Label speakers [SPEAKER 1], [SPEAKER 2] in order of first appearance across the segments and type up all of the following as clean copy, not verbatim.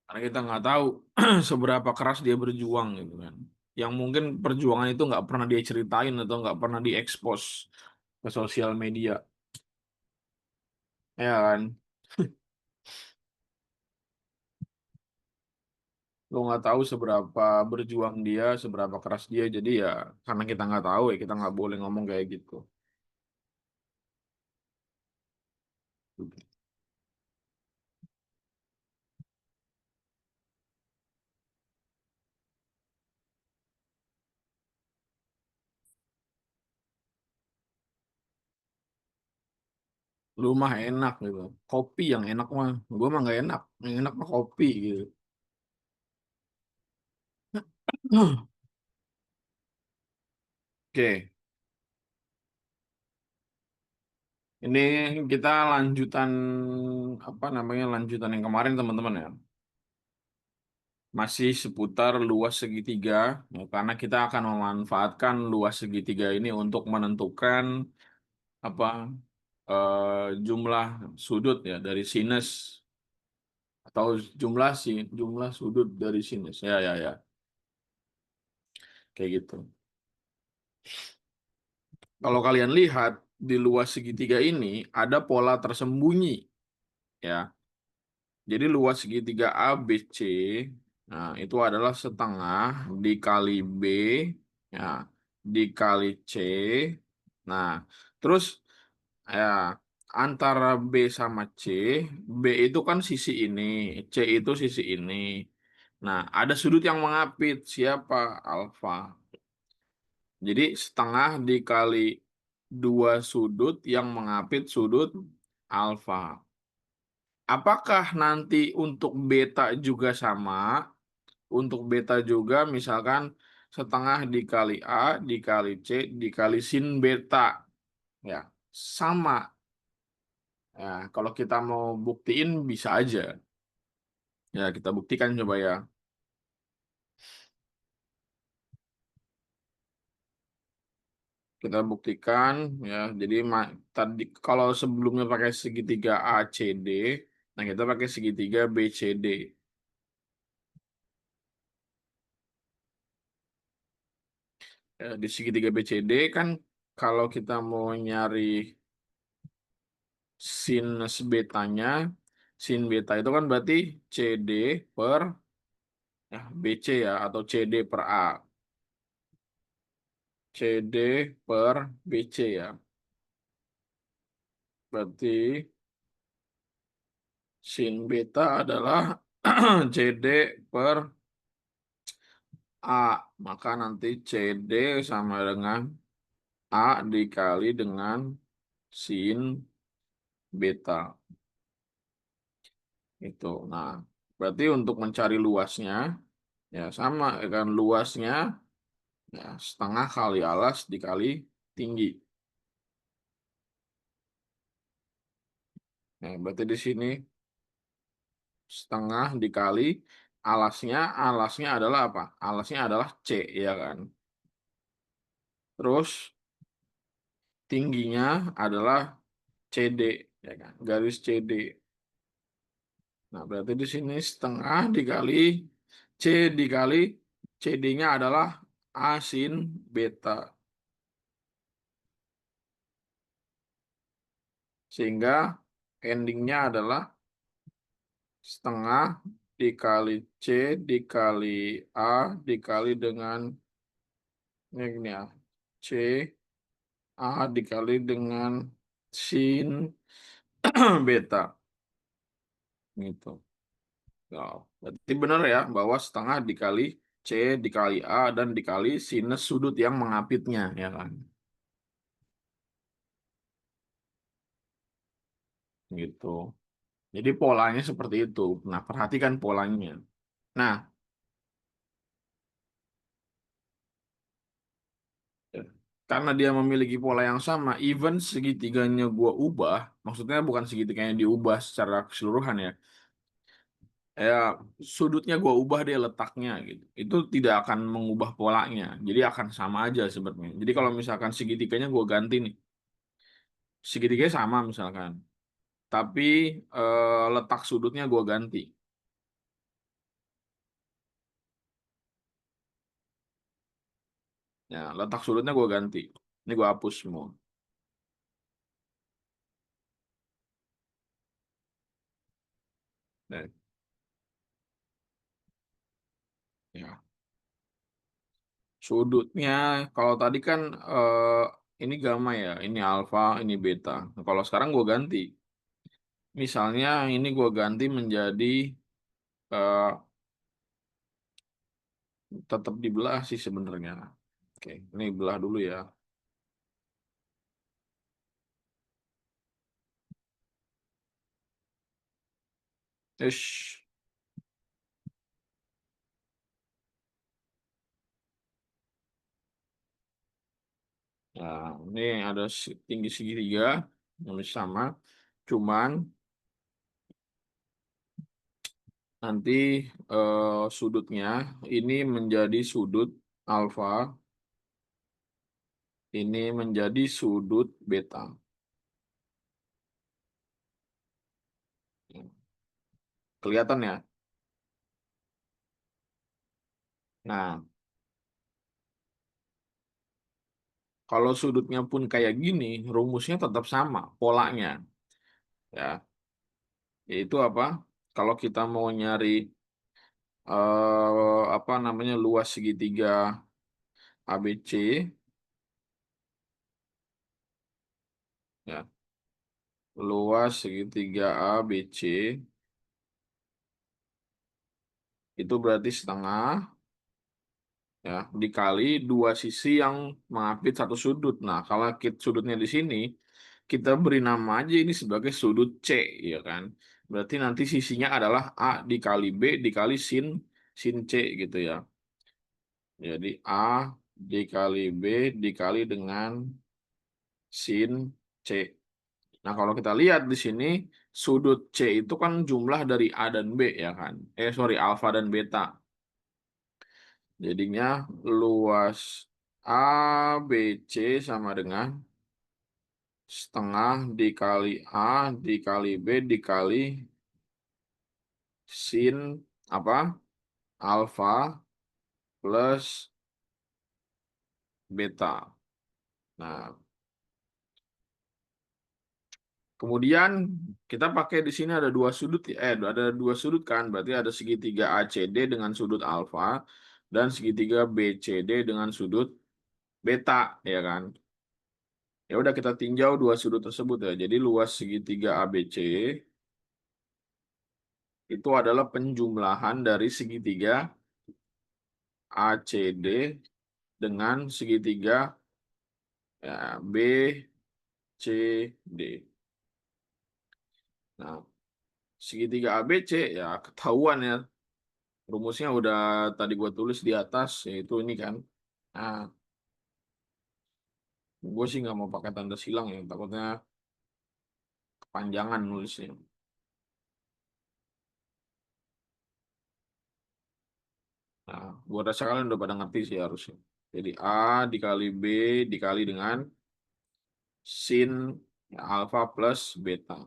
[SPEAKER 1] Karena kita nggak tahu seberapa keras dia berjuang gitu kan. Yang mungkin perjuangan itu nggak pernah dia ceritain atau nggak pernah diekspos ke sosial media, ya kan? Lo nggak tahu seberapa berjuang dia, seberapa keras dia. Jadi ya karena kita nggak tahu ya kita nggak boleh ngomong kayak gitu. Lu mah enak gitu. Kopi yang enak mah, gue mah nggak enak. Yang enak mah kopi gitu. Oke, ini kita lanjutan apa namanya lanjutan yang kemarin teman-teman ya. Masih seputar luas segitiga, ya, karena kita akan memanfaatkan luas segitiga ini untuk menentukan apa jumlah sudut ya dari sinus atau jumlah sudut dari sinus. Ya ya ya, kayak gitu. Kalau kalian lihat di luas segitiga ini ada pola tersembunyi ya. Jadi luas segitiga ABC, nah itu adalah setengah dikali B, ya, dikali C. Nah, terus ya antara B sama C, B itu kan sisi ini, C itu sisi ini. Nah, ada sudut yang mengapit, siapa? Alfa. Jadi setengah dikali dua sudut yang mengapit sudut alfa. Apakah nanti untuk beta juga sama? Untuk beta juga misalkan setengah dikali A dikali C dikali sin beta. Ya, sama. Ya, kalau kita mau buktiin bisa aja. Ya, kita buktikan coba ya. Kita buktikan ya. Jadi tadi kalau sebelumnya pakai segitiga ACD, nah kita pakai segitiga BCD. Di segitiga BCD kan kalau kita mau nyari sinus betanya, sin beta itu kan berarti CD per ya, BC ya atau CD per A. CD per BC ya. Berarti sin beta adalah CD per A. Maka nanti CD sama dengan A dikali dengan sin beta. Itu. Nah, berarti untuk mencari luasnya, ya sama kan luasnya ya setengah kali alas dikali tinggi. Nah, berarti di sini setengah dikali alasnya adalah apa? Alasnya adalah C, ya kan? Terus tingginya adalah CD, ya kan? Garis CD. Nah, berarti di sini setengah dikali C dikali CD-nya adalah A sin beta. Sehingga endingnya adalah setengah dikali C dikali A dikali dengan ini ya C A dikali dengan sin beta gitu. Ya, berarti benar ya bahwa setengah dikali C dikali A dan dikali sinus sudut yang mengapitnya ya kan gitu. Jadi polanya seperti itu. Nah, perhatikan polanya. Nah, karena dia memiliki pola yang sama, even segitiganya gua ubah, maksudnya bukan segitiganya diubah secara keseluruhan ya, ya sudutnya gua ubah dia letaknya gitu. Itu tidak akan mengubah polanya, jadi akan sama aja sebenarnya. Jadi kalau misalkan segitiganya gua ganti nih, segitiganya sama misalkan, tapi letak sudutnya gua ganti. Ya, letak sudutnya gue ganti. Ini gue hapus semua. Nah, ya. Sudutnya, kalau tadi kan ini gamma ya, ini alfa, ini beta. Nah, kalau sekarang gue ganti. Misalnya ini gue ganti menjadi eh, tetap dibelah sih sebenarnya. Oke, ini belah dulu ya. Ish. Nah, ini ada tinggi segitiga, yang sama. Cuman nanti sudutnya ini menjadi sudut alfa, ini menjadi sudut beta. Kelihatan ya? Nah, kalau sudutnya pun kayak gini, rumusnya tetap sama, polanya. Ya, yaitu apa? Kalau kita mau nyari apa namanya luas segitiga ABC, ya, luas segitiga ABC itu berarti setengah, ya, dikali dua sisi yang mengapit satu sudut. Nah, kalau sudutnya di sini, kita beri nama aja ini sebagai sudut C, ya kan? Berarti nanti sisinya adalah A dikali B dikali sin sin C gitu ya. Jadi A dikali B dikali dengan sin C. Nah, kalau kita lihat di sini, sudut C itu kan jumlah dari A dan B ya kan? Sorry, alfa dan beta. Jadinya luas ABC sama dengan setengah dikali A dikali B dikali sin apa? Alfa plus beta. Nah, kemudian kita pakai di sini ada dua sudut ya, ada dua sudut kan, berarti ada segitiga ACD dengan sudut alfa dan segitiga BCD dengan sudut beta, ya kan? Ya udah kita tinjau dua sudut tersebut ya. Jadi luas segitiga ABC itu adalah penjumlahan dari segitiga ACD dengan segitiga ya, BCD. Nah, segitiga ABC ya ketahuan ya. Rumusnya udah tadi gua tulis di atas, yaitu ini kan. Nah, gue sih nggak mau pakai tanda silang ya, takutnya kepanjangan nulisnya. Nah, gua rasa kalian udah pada ngerti sih harusnya. Jadi A dikali B dikali dengan sin ya, alfa plus beta.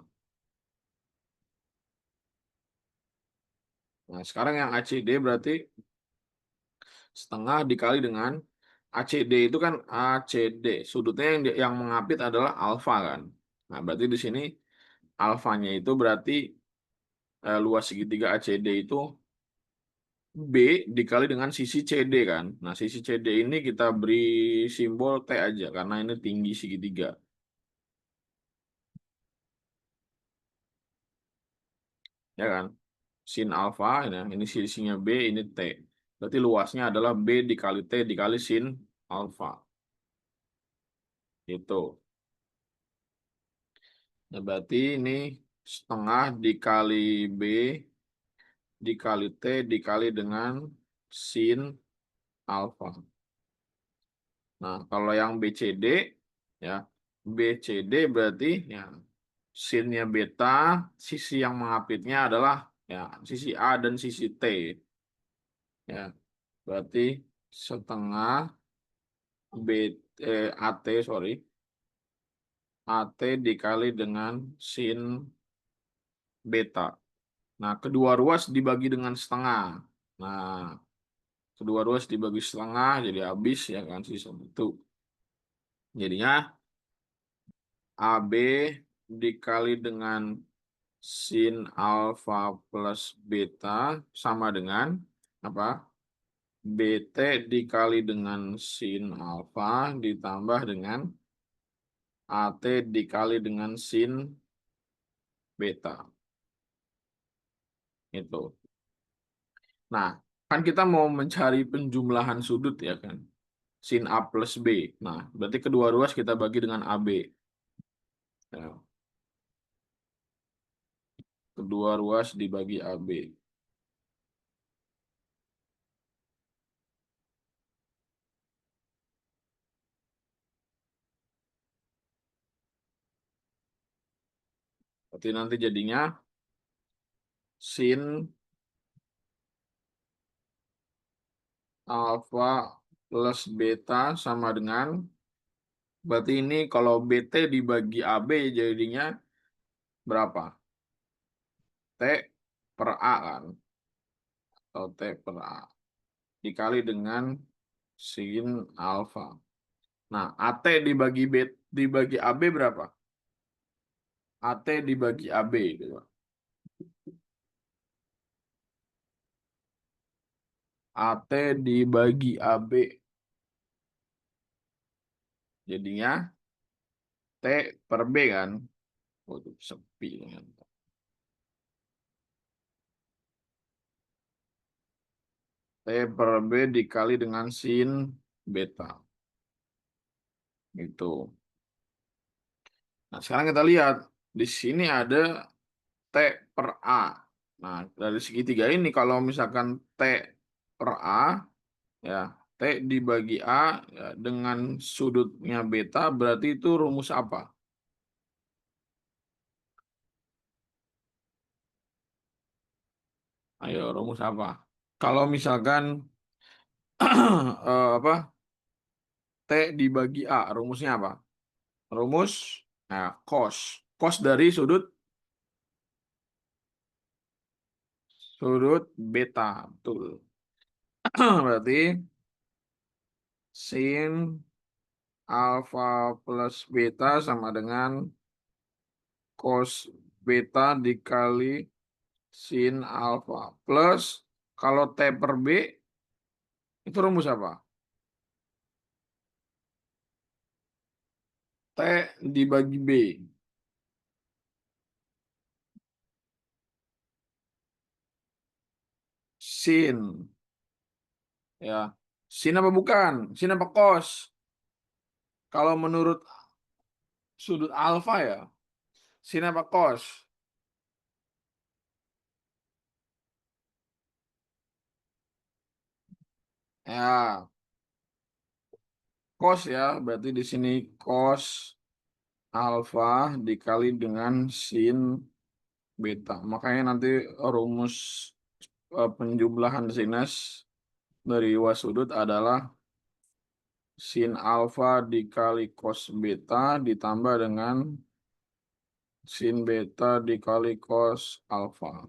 [SPEAKER 1] Nah, sekarang yang ACD berarti setengah dikali dengan ACD itu kan ACD. Sudutnya yang mengapit adalah alfa kan. Nah, berarti di sini alfanya itu berarti luas segitiga ACD itu B dikali dengan sisi CD kan. Nah, sisi CD ini kita beri simbol T aja karena ini tinggi segitiga. Ya kan? Sin alfa, ya, ini sisinya B, ini T. Berarti luasnya adalah B dikali T dikali sin alfa. Itu. Nah, berarti ini setengah dikali B dikali T dikali dengan sin alfa. Nah, kalau yang BCD, ya, BCD berarti ya sinnya beta, sisi yang mengapitnya adalah ya sisi A dan sisi T. Ya, berarti setengah AT, sorry, AT dikali dengan sin beta. Nah, kedua ruas dibagi dengan setengah. Nah, kedua ruas dibagi setengah jadi habis ya kan sisa satu. Jadinya AB dikali dengan sin alfa plus beta sama dengan apa? BT dikali dengan sin alfa ditambah dengan AT dikali dengan sin beta. Itu. Nah, kan kita mau mencari penjumlahan sudut ya kan. Sin A plus B. Nah, berarti kedua ruas kita bagi dengan AB. Ya, kedua ruas dibagi AB. Berarti nanti jadinya sin alfa plus beta sama dengan, berarti ini kalau BT dibagi AB jadinya berapa? T per A kan? Atau T per A. Dikali dengan sin alfa. Nah, AT dibagi B, dibagi AB berapa? AT dibagi AB gitu. AT dibagi AB jadinya T per B kan. Waduh, sepi kan. T per B dikali dengan sin beta. Itu. Nah, sekarang kita lihat. Di sini ada T per A. Nah, dari segitiga ini kalau misalkan T per A, ya T dibagi A ya, dengan sudutnya beta, berarti itu rumus apa? Ayo, rumus apa? Kalau misalkan apa T dibagi A, rumusnya apa? Rumus nah, cos. Cos dari sudut beta. Betul. Berarti sin alfa plus beta sama dengan cos beta dikali sin alfa. Plus kalau T per B itu rumus apa? T dibagi B. Sin. Ya. Sin apa bukan? Sin apa cos? Kalau menurut sudut alfa ya, sin apa cos? Ya, cos ya. Berarti di sini cos alfa dikali dengan sin beta. Makanya nanti rumus penjumlahan sinus dari luas sudut adalah sin alfa dikali cos beta ditambah dengan sin beta dikali cos alfa.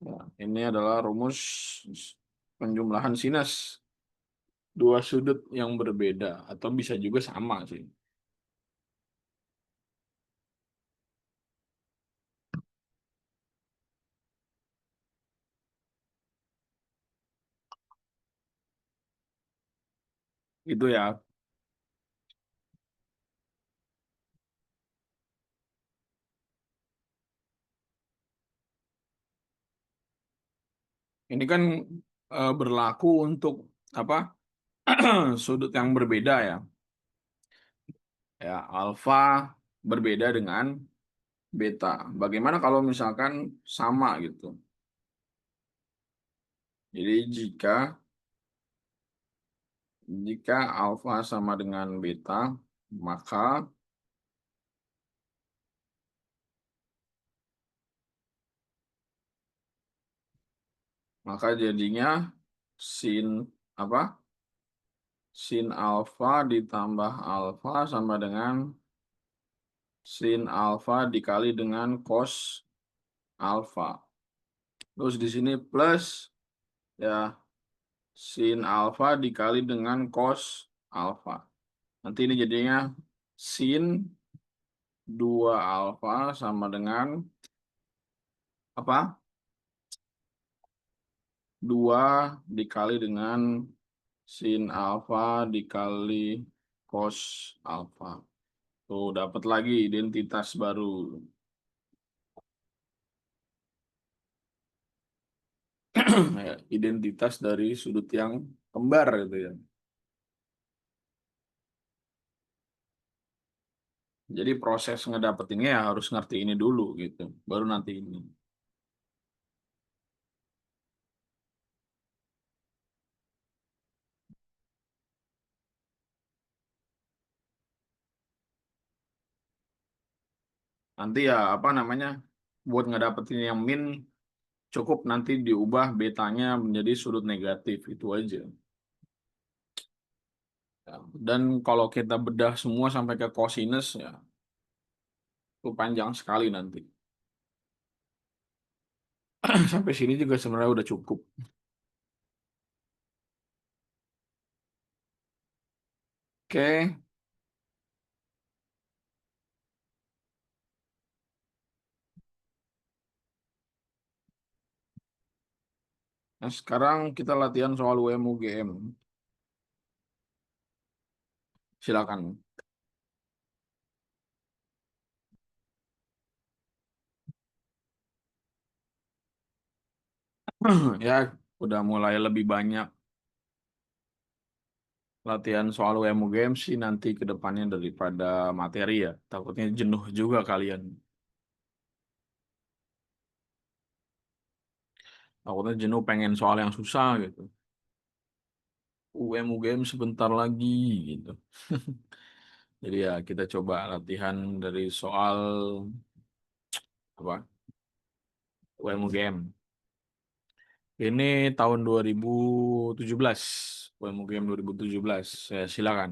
[SPEAKER 1] Ya, ini adalah rumus penjumlahan sinus dua sudut yang berbeda atau bisa juga sama sih. Itu ya. Ini kan berlaku untuk apa? Sudut yang berbeda ya. Ya, alfa berbeda dengan beta. Bagaimana kalau misalkan sama gitu? Jadi jika alfa sama dengan beta, maka jadinya sin apa? Sin alfa ditambah alfa sama dengan sin alfa dikali dengan cos alfa. Terus di sini plus ya sin alfa dikali dengan cos alfa. Nanti ini jadinya sin 2 alfa sama dengan apa? 2 dikali dengan sin alfa dikali cos alfa. Tuh, dapat lagi identitas baru. Ya, identitas dari sudut yang kembar gitu ya. Jadi proses ngedapetinnya ya harus ngerti ini dulu gitu. Baru nanti ini. Nanti ya apa namanya? Buat ngedapetin yang min cukup nanti diubah betanya menjadi sudut negatif itu aja. Ya, dan kalau kita bedah semua sampai ke cosinus ya itu panjang sekali nanti. Sampai sini juga sebenarnya udah cukup. Oke, nah sekarang kita latihan soal UM UGM. Silakan. Ya, udah mulai lebih banyak latihan soal UM UGM sih nanti ke depannya daripada materi ya. Takutnya jenuh juga kalian. Takutnya jenuh pengen soal yang susah gitu. UM UGM sebentar lagi gitu. Jadi ya kita coba latihan dari soal apa? UM UGM. Ini tahun 2017. UM UGM 2017. Saya silakan.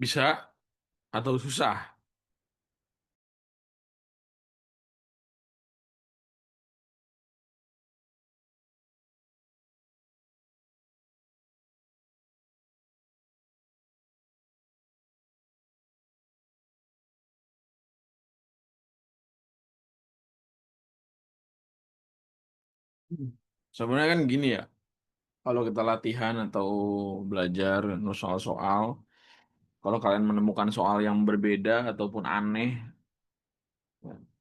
[SPEAKER 1] Bisa atau susah? Hmm. Sebenarnya kan gini ya, kalau kita latihan atau belajar soal-soal, kalau kalian menemukan soal yang berbeda ataupun aneh,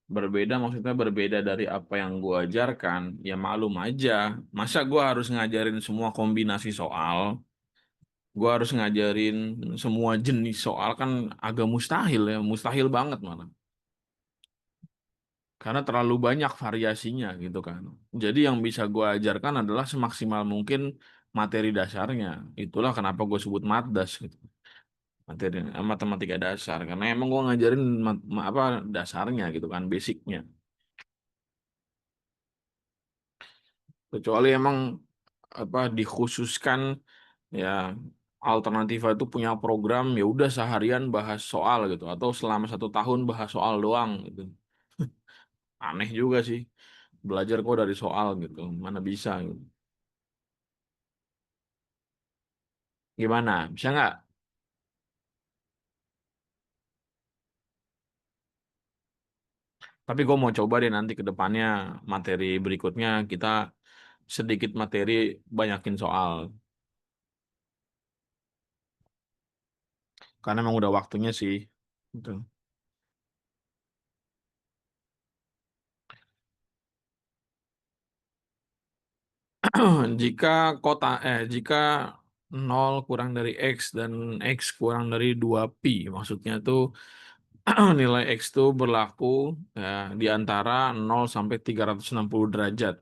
[SPEAKER 1] berbeda maksudnya berbeda dari apa yang gua ajarkan, ya maklum aja. Masa gua harus ngajarin semua kombinasi soal? Gua harus ngajarin semua jenis soal kan agak mustahil ya, mustahil banget malah. Karena terlalu banyak variasinya gitu kan. Jadi yang bisa gua ajarkan adalah semaksimal mungkin materi dasarnya. Itulah kenapa gue sebut matdas gitu. Materi matematika dasar karena emang gua ngajarin apa dasarnya gitu kan, basicnya. Kecuali emang apa dikhususkan ya alternativa itu punya program ya udah seharian bahas soal gitu atau selama 1 tahun bahas soal doang gitu. Aneh juga sih. Belajar kok dari soal gitu. Mana bisa gitu. Gimana? Bisa nggak? Tapi gue mau coba deh nanti ke depannya materi berikutnya kita sedikit materi banyakin soal. Karena emang udah waktunya sih. Gitu. Jika jika nol kurang dari X dan X kurang dari 2 pi, maksudnya tuh nilai X itu berlaku ya, di antara 0 sampai 360 derajat.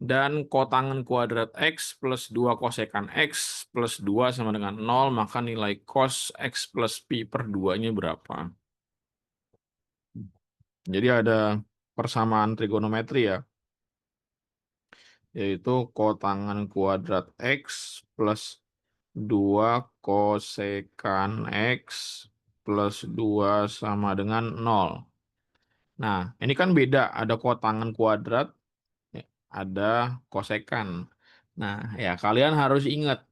[SPEAKER 1] Dan kotangan kuadrat X plus 2 kosekan X plus 2 sama dengan 0, maka nilai cos X plus pi per 2-nya berapa? Jadi ada persamaan trigonometri ya, yaitu kotangan kuadrat X plus 2 kosekan X plus 2 sama dengan 0. Nah, ini kan beda, ada kotangan kuadrat, ya, ada kosekan. Nah, ya kalian harus ingat,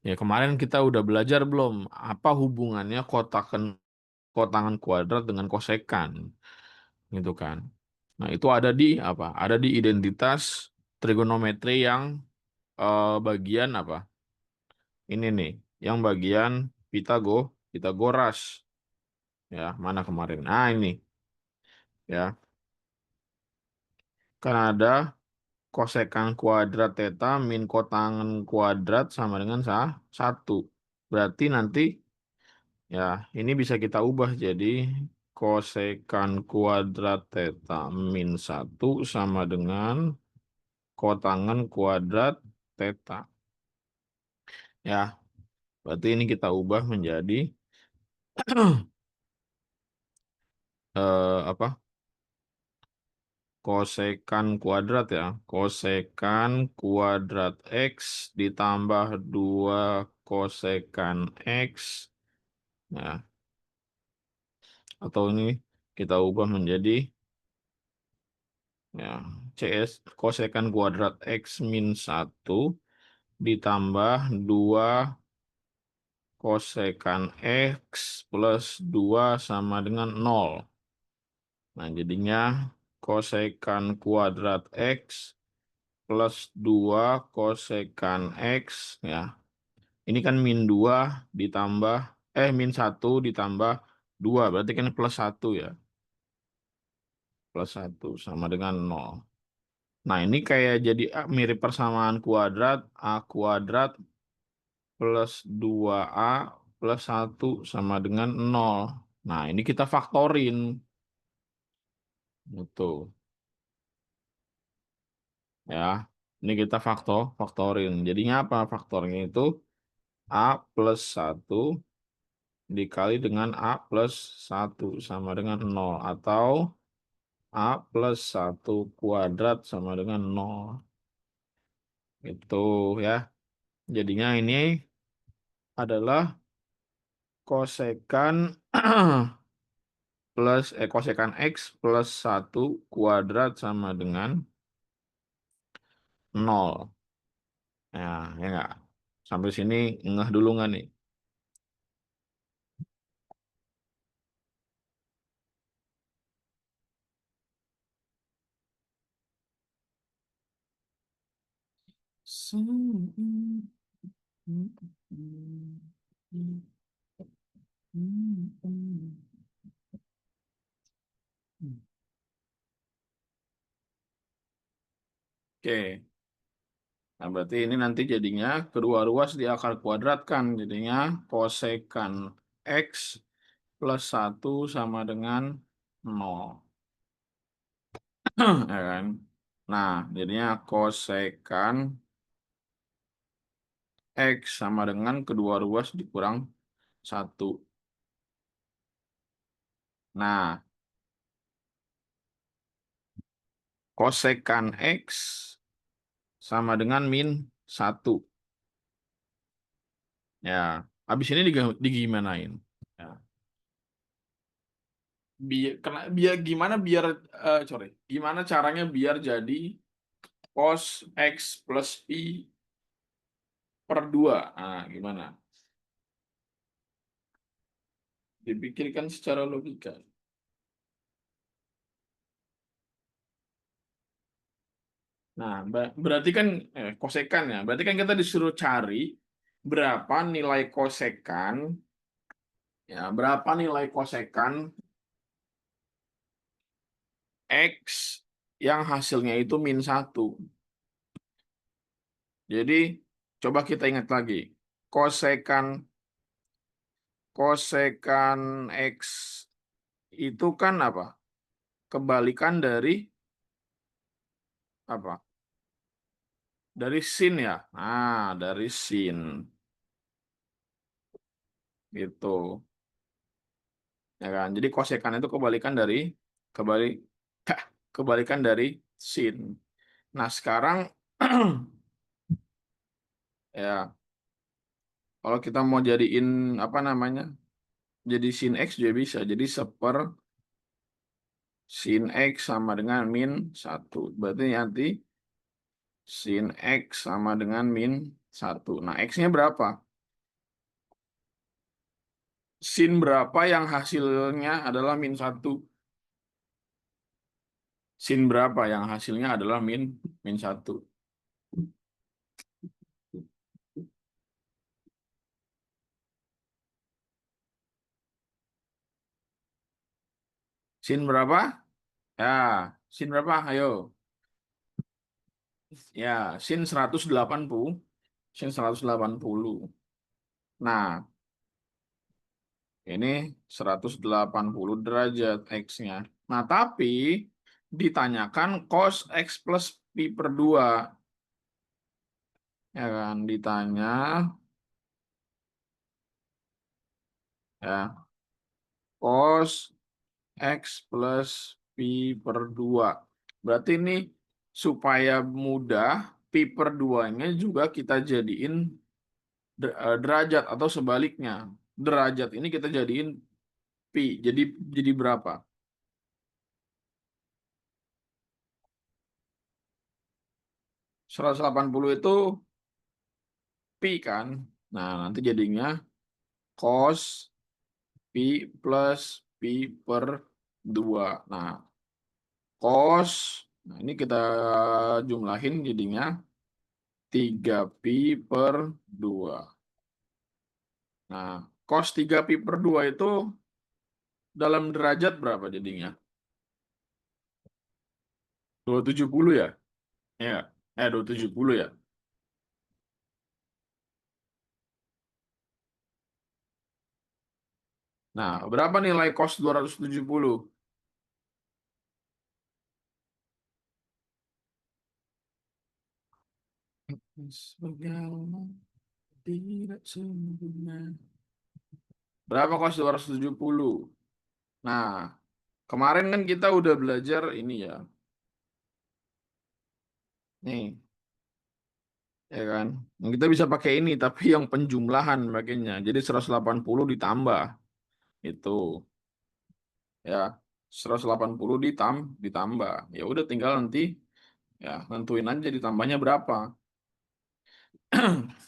[SPEAKER 1] ya kemarin kita udah belajar belum, apa hubungannya kotangan kuadrat dengan kosekan, gitu kan. Nah, itu ada di apa? Ada di identitas trigonometri yang bagian apa? Ini nih, yang bagian Pitagoras. Ya, mana kemarin? Nah, ini ya. Kan ada kosekan kuadrat theta min kotangan kuadrat sama dengan 1. Berarti nanti ya ini bisa kita ubah jadi kosekan kuadrat theta min 1 sama dengan kotangan kuadrat theta. Ya, berarti ini kita ubah menjadi apa? Kosekan kuadrat ya. Kosekan kuadrat X ditambah 2 kosekan X. Nah, atau ini kita ubah menjadi ya CS kosekan kuadrat X min 1 ditambah 2 kosekan X plus 2 sama dengan 0. Nah, jadinya kosekan kuadrat X plus 2 kosekan X ya. Ini kan min 2 ditambah min 1 ditambah 2 berarti kan plus 1 ya. Plus 1 sama dengan 0. Nah, ini kayak jadi mirip persamaan kuadrat A kuadrat plus 2A plus 1 sama dengan 0. Nah, ini kita faktorin. Betul. Ya, ini kita faktorin. Jadinya apa? Faktornya itu A plus 1 dikali dengan A plus 1 sama dengan 0. Atau A plus 1 kuadrat sama dengan 0. Itu ya. Jadinya ini adalah kosekan kosekan X plus 1 kuadrat sama dengan 0. Nah, ya nggak? Sampai sini ngeh dulu nggak nih? Oke, nah berarti ini nanti jadinya kedua ruas diakar kuadratkan. Jadinya kosekan X plus 1 sama dengan 0. Ya kan? Nah, jadinya kosekan X sama dengan kedua ruas dikurang 1. Nah, kosekan X sama dengan min 1. Ya, habis ini digimanain? Ya. Biar gimana biar sorry, gimana caranya biar jadi cos X plus Pi per 2? Nah, gimana? Dipikirkan secara logika. Nah, berarti kan kosekan ya. Berarti kan kita disuruh cari berapa nilai kosekan, ya, berapa nilai kosekan X yang hasilnya itu min 1. Jadi, coba kita ingat lagi. Kosekan kosekan X itu kan apa? Kebalikan dari apa? Dari sin ya. Nah, dari sin. Gitu. Ya kan? Jadi kosekan itu kebalik kebalikan dari sin. Nah, sekarang ya, kalau kita mau jadiin apa namanya? Jadi sin X juga bisa. Jadi sin X sama dengan min 1. Berarti nanti sin X sama dengan min 1. Nah, X-nya berapa? Sin berapa yang hasilnya adalah min 1? Sin berapa yang hasilnya adalah min 1? Sin berapa? Ya, sin berapa? Ayo. Ya, sin 180. Nah, ini 180 derajat X-nya. Nah, tapi ditanyakan cos X plus pi per 2. Ya kan, ditanya ya, cos X plus pi per 2. Berarti ini supaya mudah, pi per 2-nya juga kita jadiin derajat atau sebaliknya. Derajat ini kita jadiin pi. Jadi berapa? 180 itu pi kan? Nah, nanti jadinya cos pi plus pi per 2. Nah, cos, nah ini kita jumlahin jadinya 3pi per 2. Nah, cos 3pi per 2 itu dalam derajat berapa jadinya? 270 ya? Ya, 270 ya. Nah, berapa nilai cos 270? Berjalan tidak sempurna. Berapa cos 270? Nah, kemarin kan kita udah belajar ini ya. Nih, ya kan? Nah, kita bisa pakai ini, tapi yang penjumlahan pakainya. Jadi 180 ditambah itu ya 180 ditambah. Ya udah tinggal nanti ya nentuin aja ditambahnya berapa.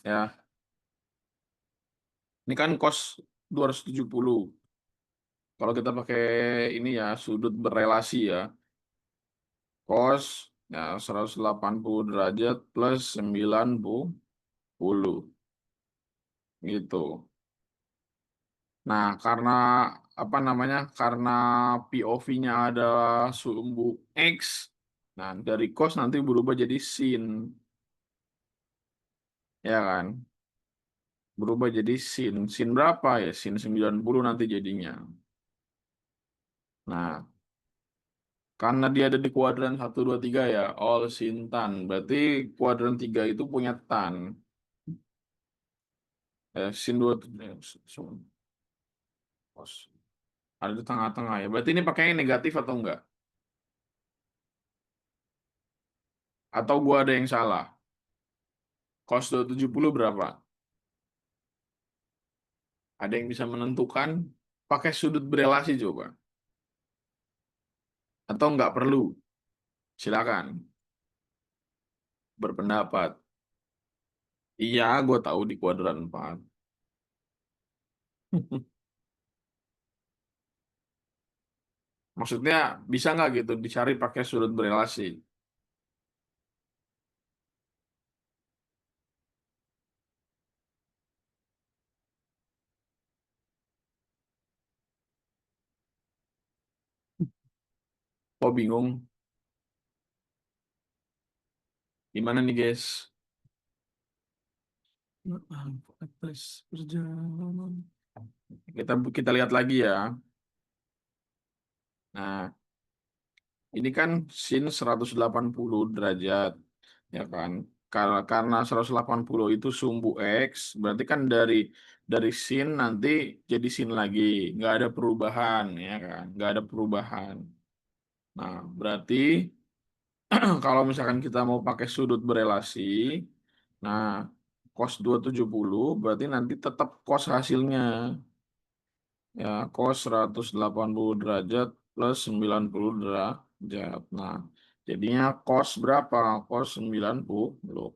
[SPEAKER 1] Ya, ini kan kos 270. Kalau kita pakai ini ya sudut berelasi ya, cos ya 180 derajat plus 90 gitu. Nah, karena apa namanya? Karena POV-nya adalah sumbu X. Nah, dari cos nanti berubah jadi sin, ya kan? Berubah jadi sin. Sin berapa ya? Sin 90 nanti jadinya. Nah, karena dia ada di kuadran 1, 2, 3 ya, all sin tan. Berarti kuadran 3 itu punya tan. Sin 2 cos. Ada di tengah-tengah ya. Berarti ini pakainya negatif atau enggak? Atau gua ada yang salah? Cos 270 berapa? Ada yang bisa menentukan? Pakai sudut berelasi coba. Atau enggak perlu? Silakan berpendapat. Iya, gue tahu di kuadran 4. Maksudnya bisa nggak gitu dicari pakai sudut berelasi? Oh bingung. Gimana nih guys? Plus perjalanan. Kita lihat lagi ya. Nah, ini kan sin 180 derajat, ya kan? Karena 180 itu sumbu X, berarti kan dari sin nanti jadi sin lagi, nggak ada perubahan, ya kan? Nggak ada perubahan. Nah, berarti kalau misalkan kita mau pakai sudut berelasi, nah cos 270 berarti nanti tetap cos hasilnya. Ya, cos 180 derajat plus 90 derajat. Nah, jadinya cos berapa? Cos 90.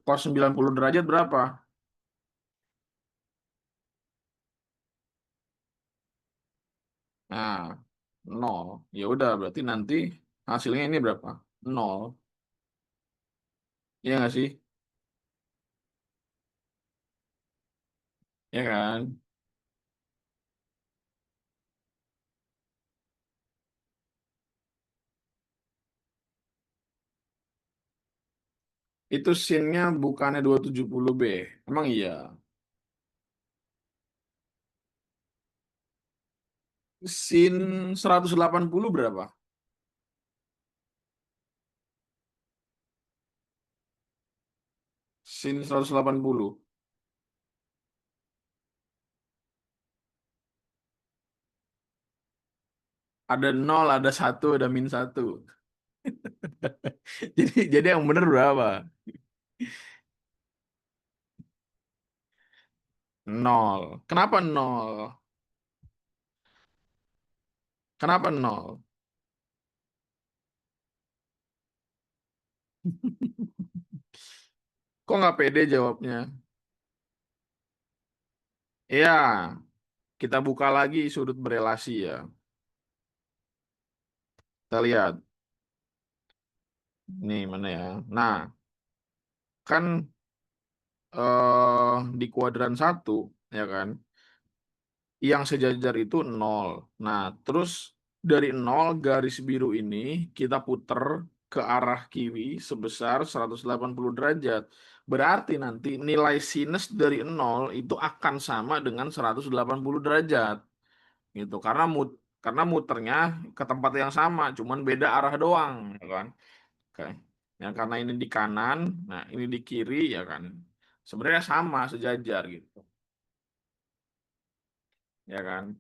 [SPEAKER 1] Cos 90 derajat berapa? Nah, nol. Ya udah, berarti nanti hasilnya ini berapa? Nol. Iya nggak sih? Ya kan? Itu sinnya bukannya 270B. Emang iya? Sin 180 berapa? Sin 180. Ada nol, ada satu, ada min satu. Jadi yang benar berapa? Nol. Kenapa nol? Kenapa nol? Kok nggak pede jawabnya? Ya, kita buka lagi sudut berelasi ya. Kita lihat. Nih mana ya? Nah, kan di kuadran 1, ya kan? Yang sejajar itu nol. Nah, terus dari nol garis biru ini kita puter ke arah kiri sebesar 180 derajat. Berarti nanti nilai sinus dari nol itu akan sama dengan 180 derajat. Gitu. Karena muternya ke tempat yang sama, cuman beda arah doang, ya kan? Oke. Ya, karena ini di kanan, nah ini di kiri, ya kan? Sebenarnya sama, sejajar gitu, ya kan?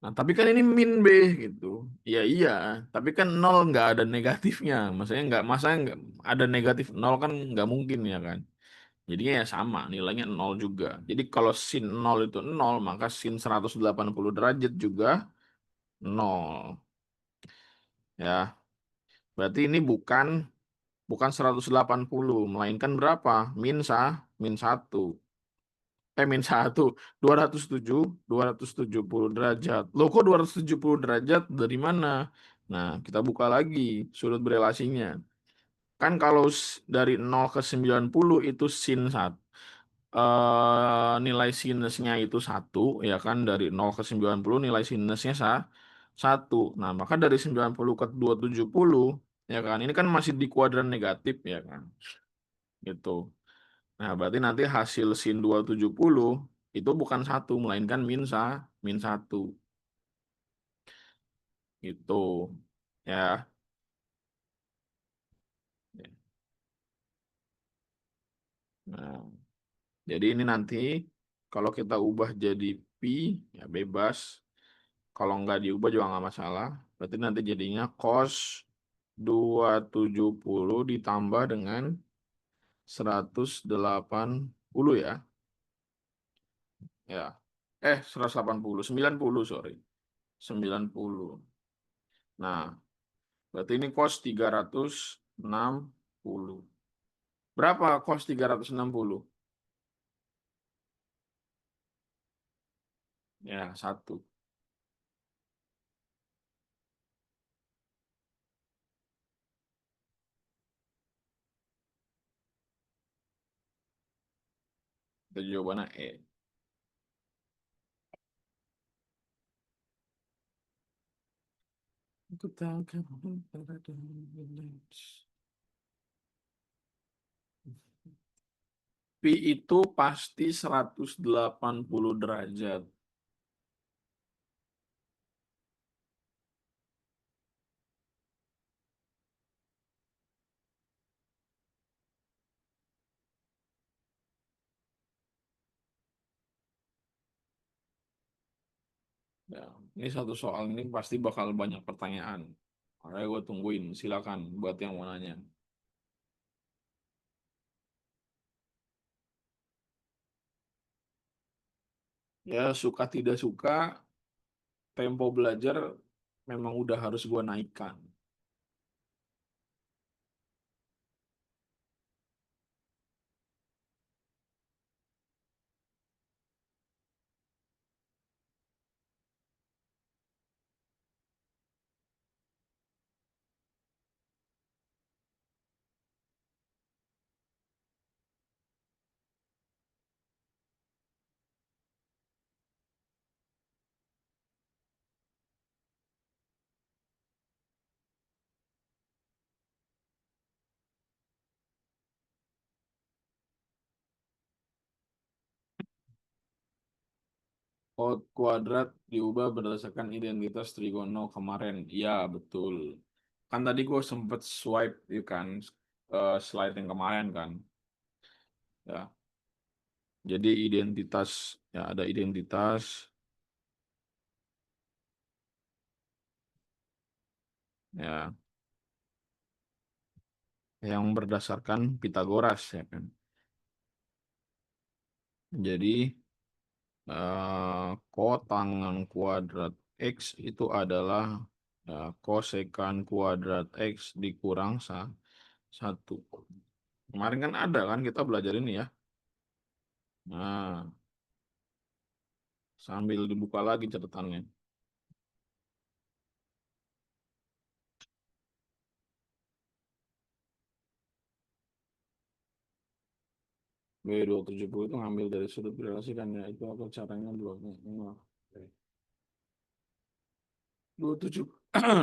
[SPEAKER 1] Nah, tapi kan ini min B gitu. Ya iya, tapi kan nol nggak ada negatifnya. Maksudnya nggak, masa nggak ada negatif nol kan nggak mungkin ya kan. Jadinya ya sama, nilainya nol juga. Jadi kalau sin nol itu nol, maka sin 180 derajat juga nol. Ya, berarti ini bukan bukan 180, melainkan berapa? Min satu. Min satu, 207, 270 derajat. Loh kok 270 derajat dari mana? Nah, kita buka lagi sudut berelasinya. Kan kalau dari 0 ke 90 itu sin 1. Nilai sinusnya itu satu, ya kan? Dari 0 ke 90 nilai sinusnya satu. Nah, maka dari 90 ke 270, ya kan? Ini kan masih di kuadran negatif, ya kan? Gitu. Nah, berarti nanti hasil sin 270 itu bukan satu, melainkan min satu. Gitu. Ya. Nah, jadi ini nanti kalau kita ubah jadi pi, ya bebas. Kalau nggak diubah juga nggak masalah. Berarti nanti jadinya cos 270 ditambah dengan 180 ya. Ya. 180, 90 sorry. 90. Nah, berarti ini cos 360. Berapa cos 360? Ya, satu. Itu jawabannya E. Aku tahu kamu berada di Pi itu pasti 180 derajat. Ya, ini satu soal ini pasti bakal banyak pertanyaan. Makanya gue tungguin. Silakan buat yang mau nanya. Ya, suka tidak suka, tempo belajar memang udah harus gue naikkan. Out kuadrat diubah berdasarkan identitas trigono kemarin. Iya, betul. Kan tadi gue sempet swipe, ya kan, slide yang kemarin kan. Ya, jadi identitas, ya ada identitas, ya, yang berdasarkan Pitagoras, ya kan. Jadi kotangan kuadrat X itu adalah kosekan kuadrat X dikurang satu. Kemarin kan ada kan kita belajar ini ya. Nah, sambil dibuka lagi catatannya. B270 itu ngambil dari sudut relasi kan ya. Itu apa caranya belum. 27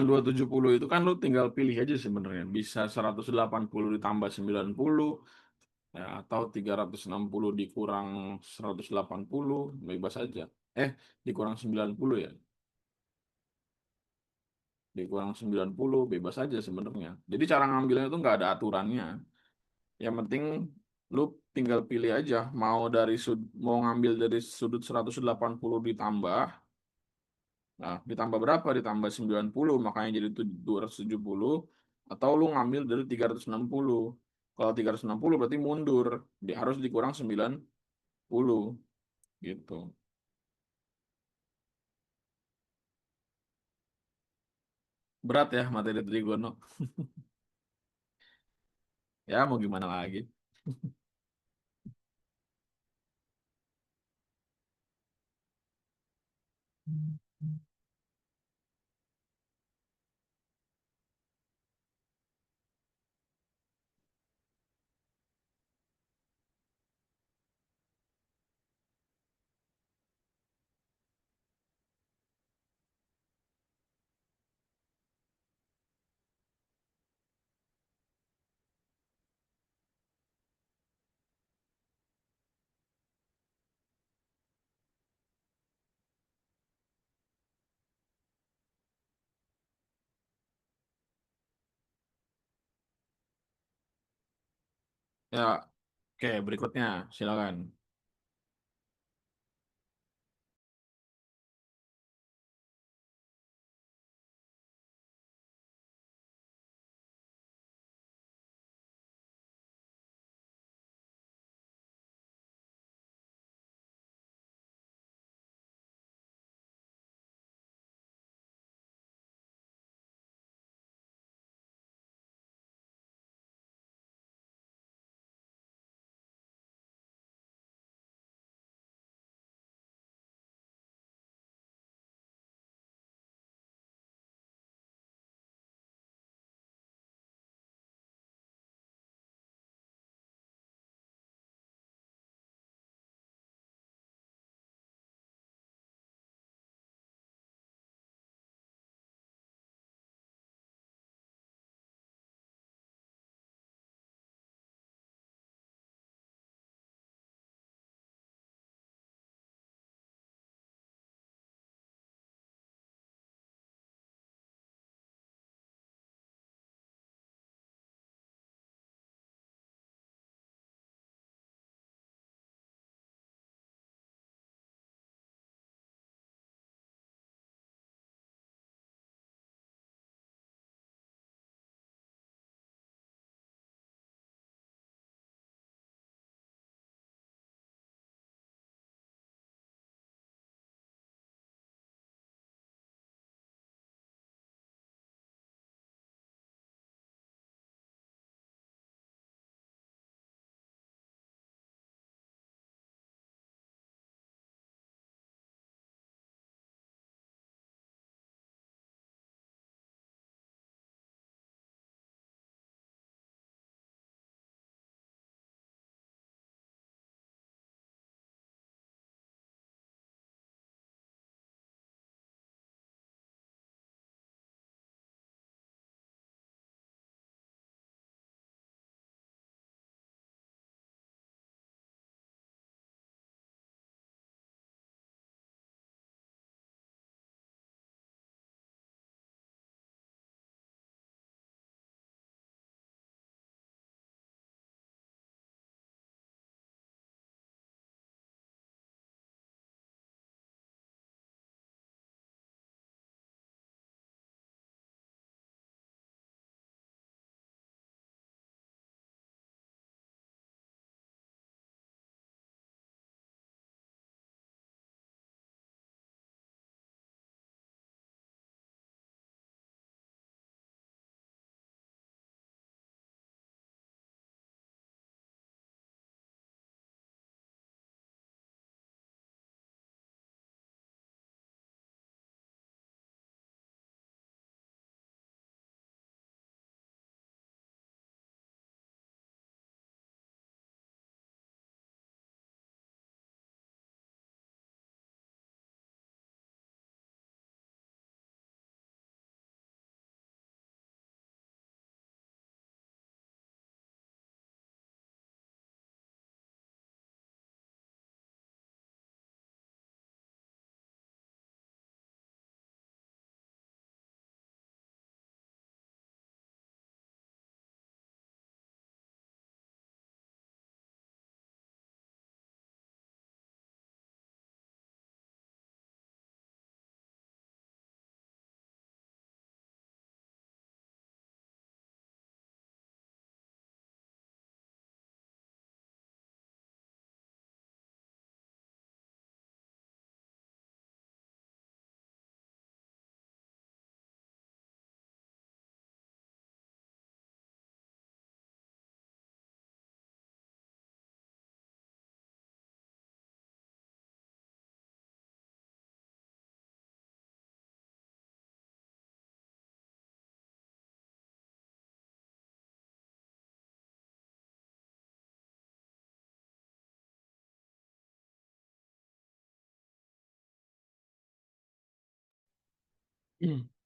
[SPEAKER 1] 270 itu kan lu tinggal pilih aja sebenarnya. Bisa 180 ditambah 90 ya, atau 360 dikurang 180 bebas aja. Dikurang 90 ya. Dikurang 90 bebas aja sebenarnya. Jadi cara ngambilnya itu nggak ada aturannya. Yang penting lu tinggal pilih aja mau ngambil dari sudut 180 ditambah Nah, ditambah berapa? Ditambah 90, makanya jadi 270. Atau lu ngambil dari 360. Kalau 360 berarti mundur. Harus dikurang 90 gitu. Berat ya materi trigono. Ya mau gimana lagi. Ya, oke, berikutnya silakan.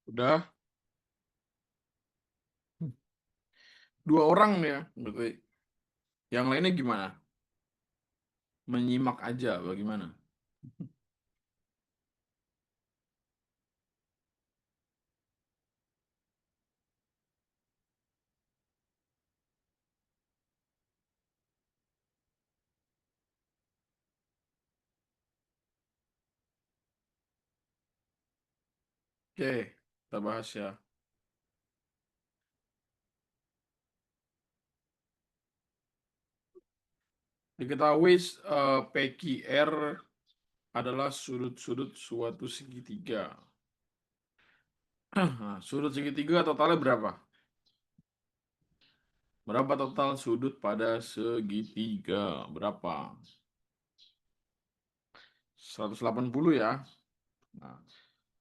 [SPEAKER 1] Udah. Dua orang ya, berarti. Yang lainnya gimana? Menyimak aja bagaimana? Oke, kita bahas ya. Diketahui PQR adalah sudut-sudut suatu segitiga. Nah, sudut segitiga totalnya berapa? Berapa total sudut pada segitiga? Berapa? 180 ya. Nah,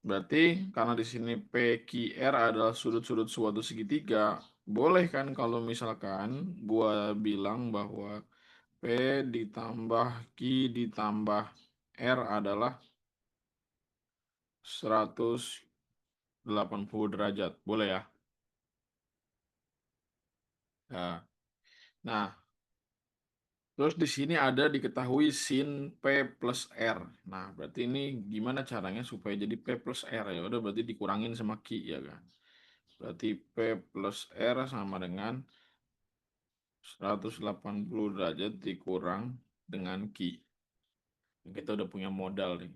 [SPEAKER 1] berarti karena di sini PQR adalah sudut-sudut suatu segitiga, boleh kan kalau misalkan gua bilang bahwa P ditambah Q ditambah R adalah 180 derajat. Boleh ya? Nah, nah, terus di sini ada diketahui sin P plus R. Nah, berarti ini gimana caranya supaya jadi P plus R ya? Udah berarti dikurangin sama Q ya kan? Berarti P plus R sama dengan 180 derajat dikurang dengan Q. Kita udah punya modal nih.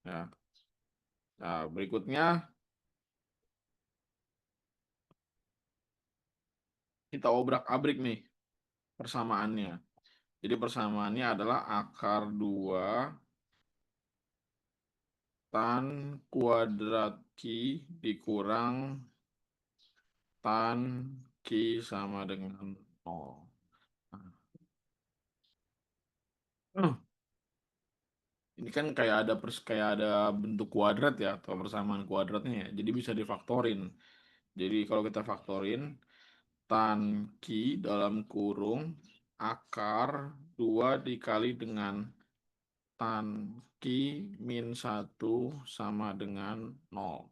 [SPEAKER 1] Ya. Nah, berikutnya kita obrak-abrik nih persamaannya. Jadi persamaannya adalah akar 2 tan kuadrat Q dikurang tan Q sama dengan 0. Nah, ini kan kayak ada bentuk kuadrat ya atau persamaan kuadratnya ya. Jadi bisa difaktorin. Jadi kalau kita faktorin tan Q dalam kurung akar 2 dikali dengan tan Q min 1 sama dengan 0.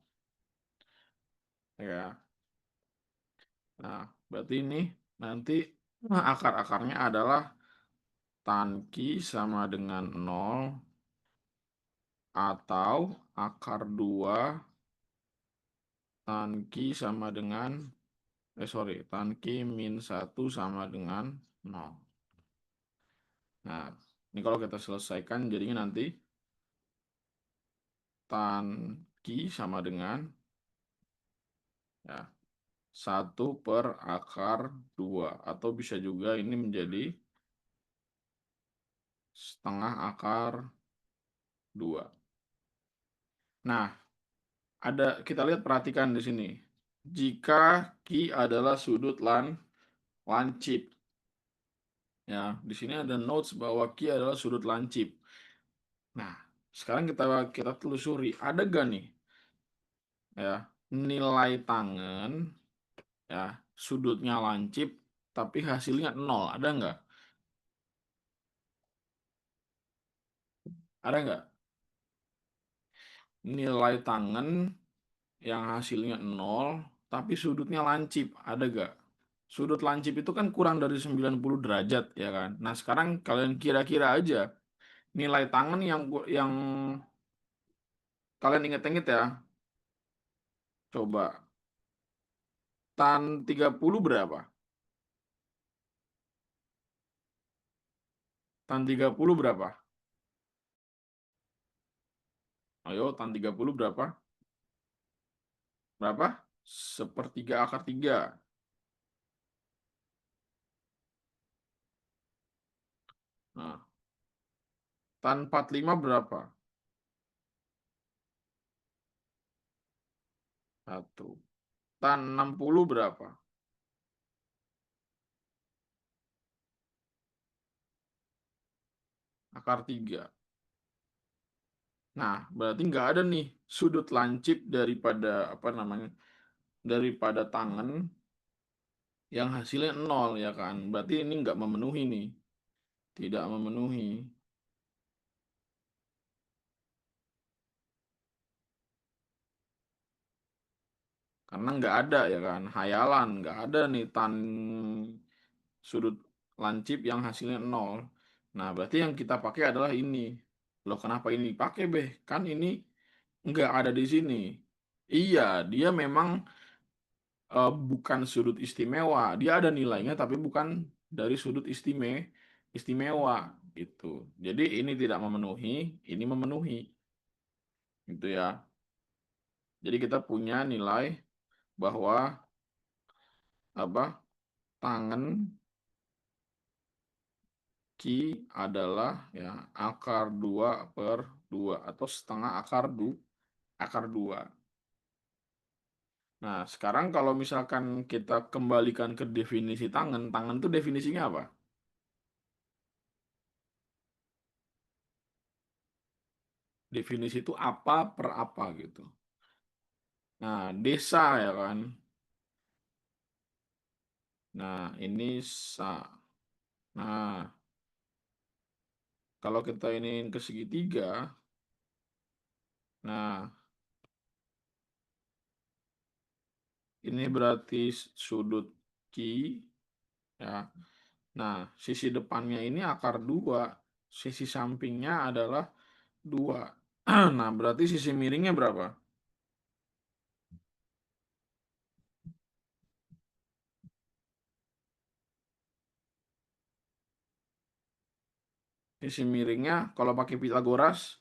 [SPEAKER 1] Ya. Nah, berarti ini nanti akar-akarnya adalah tan Q sama dengan 0 atau akar 2 tan Q sama dengan tan Q min 1 sama dengan 0. Nah, ini kalau kita selesaikan jadinya nanti tan Q sama dengan ya 1/akar 2 atau bisa juga ini menjadi setengah akar 2. Nah, kita lihat perhatikan di sini. Jika Q adalah sudut lancip. Ya, di sini ada notes bahwa Q adalah sudut lancip. Nah, sekarang kita telusuri ada gak nih ya nilai tangen ya sudutnya lancip tapi hasilnya 0, ada nggak? Ada nggak nilai tangen yang hasilnya 0 tapi sudutnya lancip, ada gak? Sudut lancip itu kan kurang dari 90 derajat ya kan. Nah, sekarang kalian kira-kira aja nilai tangen yang kalian inget-inget ya. Coba tan 30 berapa? Tan 30 berapa? Ayo, tan 30 berapa? Berapa? Sepertiga akar 3. Nah, tan 45 berapa? Satu. Tan 60 berapa? Akar 3. Nah, berarti nggak ada nih sudut lancip daripada apa namanya? Daripada tangan yang hasilnya 0 ya kan. Berarti ini nggak memenuhi nih. Tidak memenuhi. karena nggak ada ya kan, hayalan, nggak ada nih sudut lancip yang hasilnya nol. Nah, berarti yang kita pakai adalah ini. Loh, kenapa ini pakai, Beh? Kan ini nggak ada di sini. Iya, dia memang bukan sudut istimewa. Dia ada nilainya, tapi bukan dari sudut istimewa gitu. Jadi ini tidak memenuhi, ini memenuhi, gitu ya. Jadi kita punya nilai bahwa apa tangen Ki adalah ya akar 2/2 atau setengah akar 2. Nah, sekarang kalau misalkan kita kembalikan ke definisi tangen, tangen itu definisinya apa? Definisi itu apa per apa gitu. Nah, desa ya kan. Nah, ini sa. Nah, kalau kita ini ke segitiga, nah ini berarti sudut Ki ya. Nah, sisi depannya ini akar 2, sisi sampingnya adalah 2. Nah, berarti sisi miringnya berapa? Sisi miringnya kalau pakai Pitagoras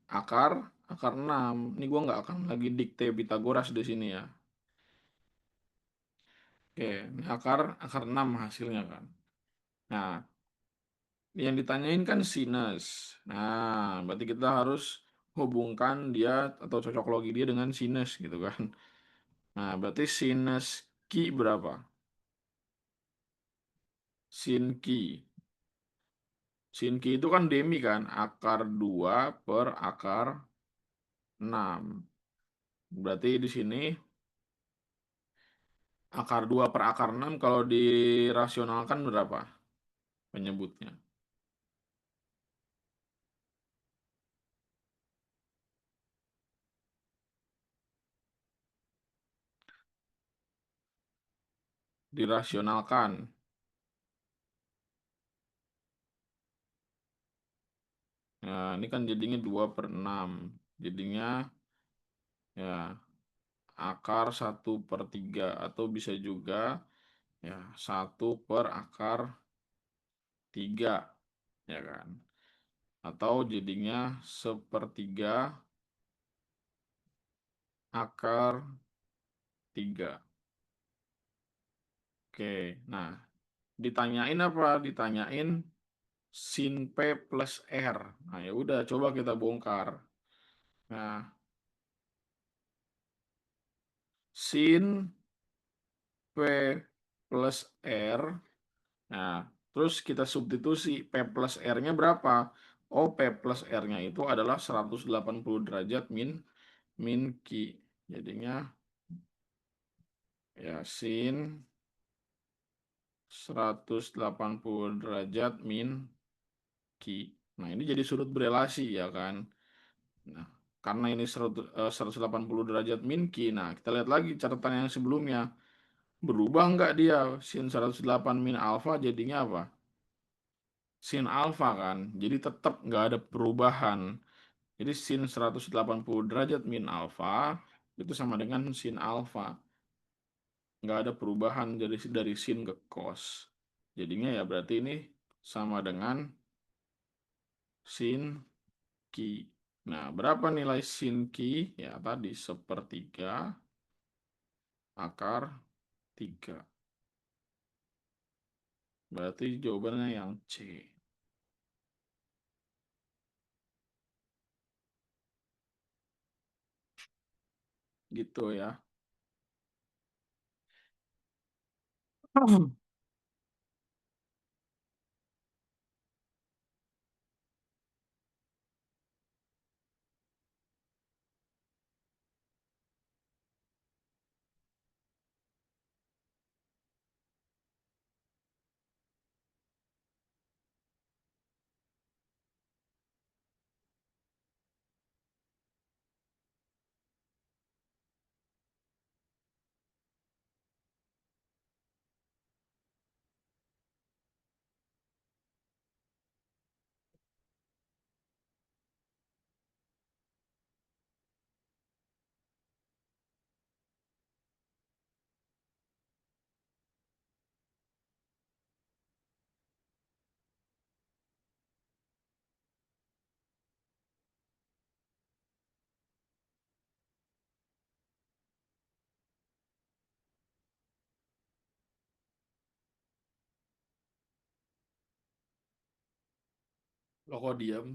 [SPEAKER 1] akar akar 6. Ini gua nggak akan lagi dikte Pitagoras di sini ya. Oke, ini akar 6 hasilnya kan. Nah, yang ditanyain kan sinus. Nah, berarti kita harus hubungkan dia atau cocok logi dia dengan sinus gitu kan. Nah, berarti sinus Ki berapa? Sin Ki. Sin Ki itu kan demi kan, akar 2 per akar 6. Berarti di sini akar 2 per akar 6 kalau dirasionalkan berapa penyebutnya? Dirasionalkan. Nah, ini kan jadinya 2/6. Jadinya ya akar 1/3 atau bisa juga ya 1/akar 3 ya kan. Atau jadinya 1/3 akar 3. Oke, nah ditanyain apa? Ditanyain sin P plus R. Nah, ya udah coba kita bongkar. Nah, sin P plus R. Nah, terus kita substitusi P plus R-nya berapa? Oh, P plus R-nya itu adalah 180 derajat min Ki. Jadinya ya sin 180 derajat min Ki. Nah, ini jadi sudut berelasi ya kan. Nah, karena ini 180 derajat min Ki. Nah, kita lihat lagi catatan yang sebelumnya. Berubah nggak dia? Sin 108 min alfa jadinya apa? Sin alfa kan. Jadi tetap nggak ada perubahan. Jadi sin 180 derajat min alfa itu sama dengan sin alfa. Nggak ada perubahan dari sin ke cos. Jadinya ya berarti ini sama dengan sin ki. Nah, berapa nilai sin ki? Ya tadi 1/3 akar 3. Berarti jawabannya yang C. Gitu ya. Lo kok diam?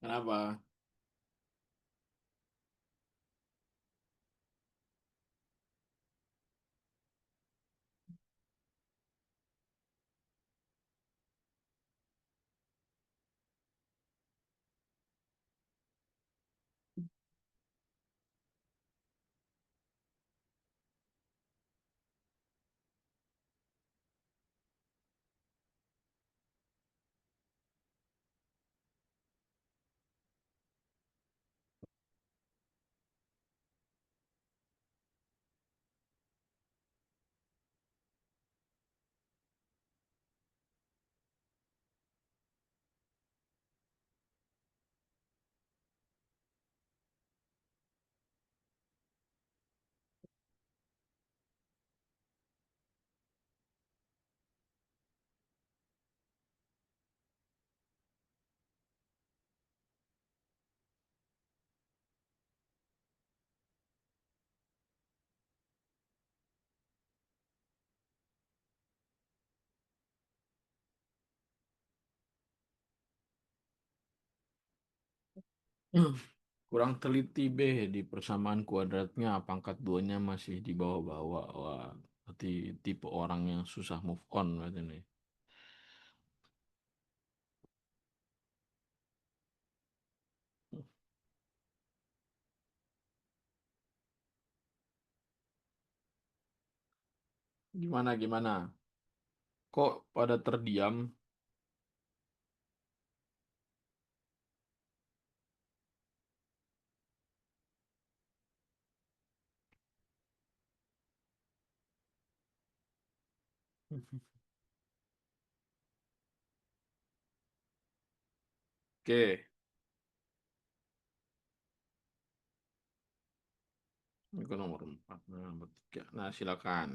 [SPEAKER 1] Kenapa? Hmm. Kurang teliti B di persamaan kuadratnya pangkat duanya masih di bawah-bawah. Wah, berarti tipe orang yang susah move on berarti nih. Gimana gimana? Kok pada terdiam? Oke, ini ke nomor 4. Nah, nomor 3. Nah, silakan.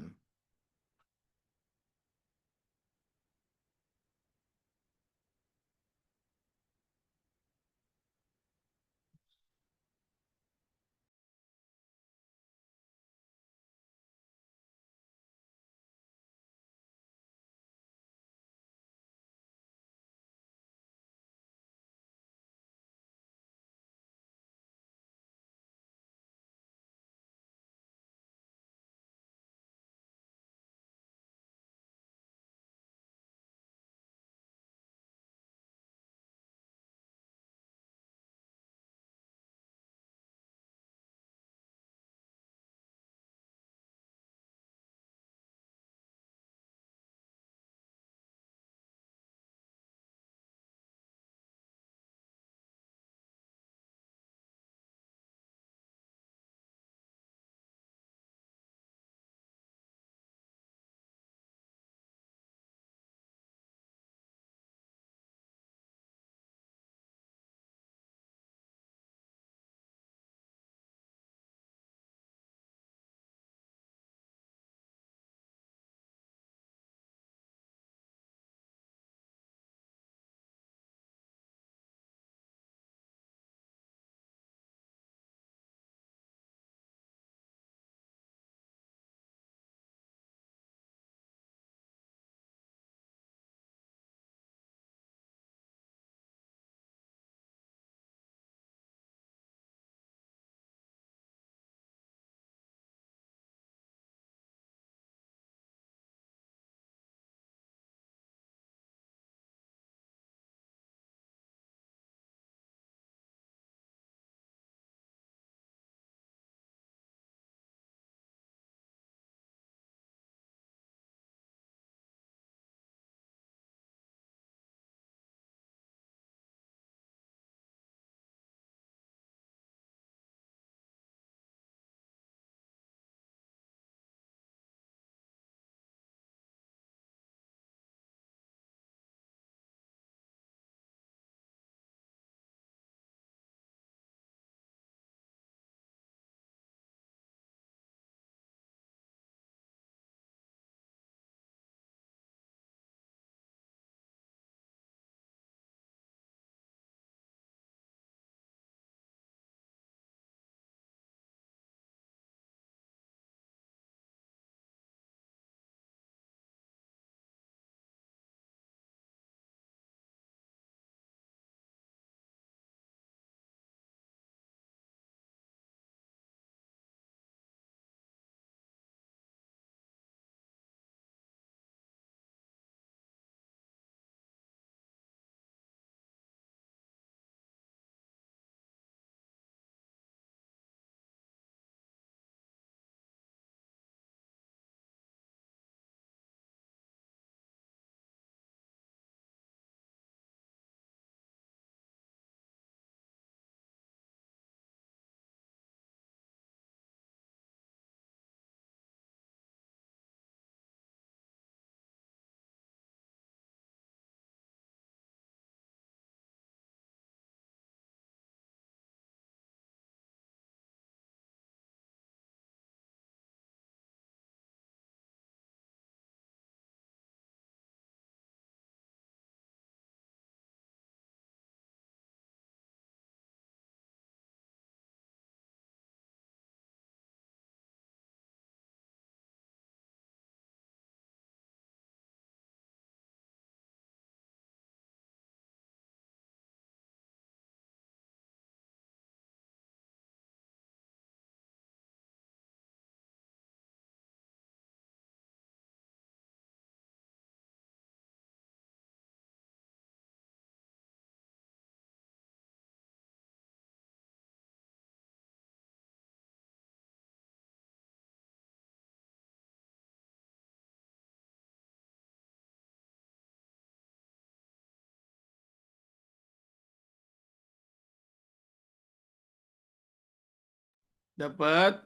[SPEAKER 1] Dapat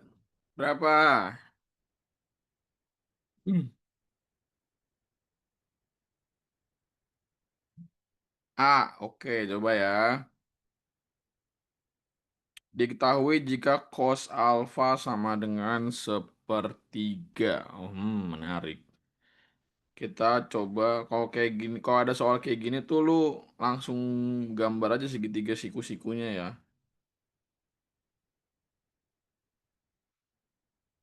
[SPEAKER 1] berapa? Hmm. Oke, coba ya. Diketahui jika cos alfa sama dengan sepertiga. Menarik. Kita coba kalau kayak gini, kalau ada soal kayak gini tuh lu langsung gambar aja segitiga siku-sikunya ya.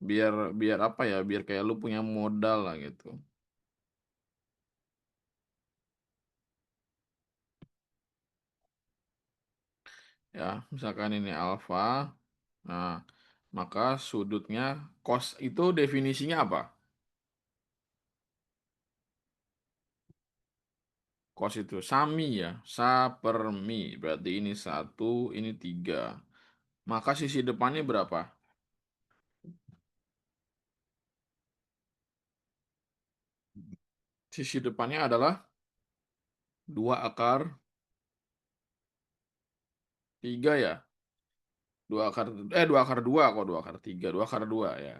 [SPEAKER 1] Biar biar apa ya? Biar kayak lu punya modal lah gitu. Ya, misalkan ini alfa. Nah, maka sudutnya cos itu definisinya apa? Cos itu sami ya, sa per mi. Berarti ini satu, ini tiga. Maka sisi depannya berapa? Sisi depannya adalah 2 akar 3 ya. 2 akar 2 kok 2 akar 3. 2 akar 2 ya.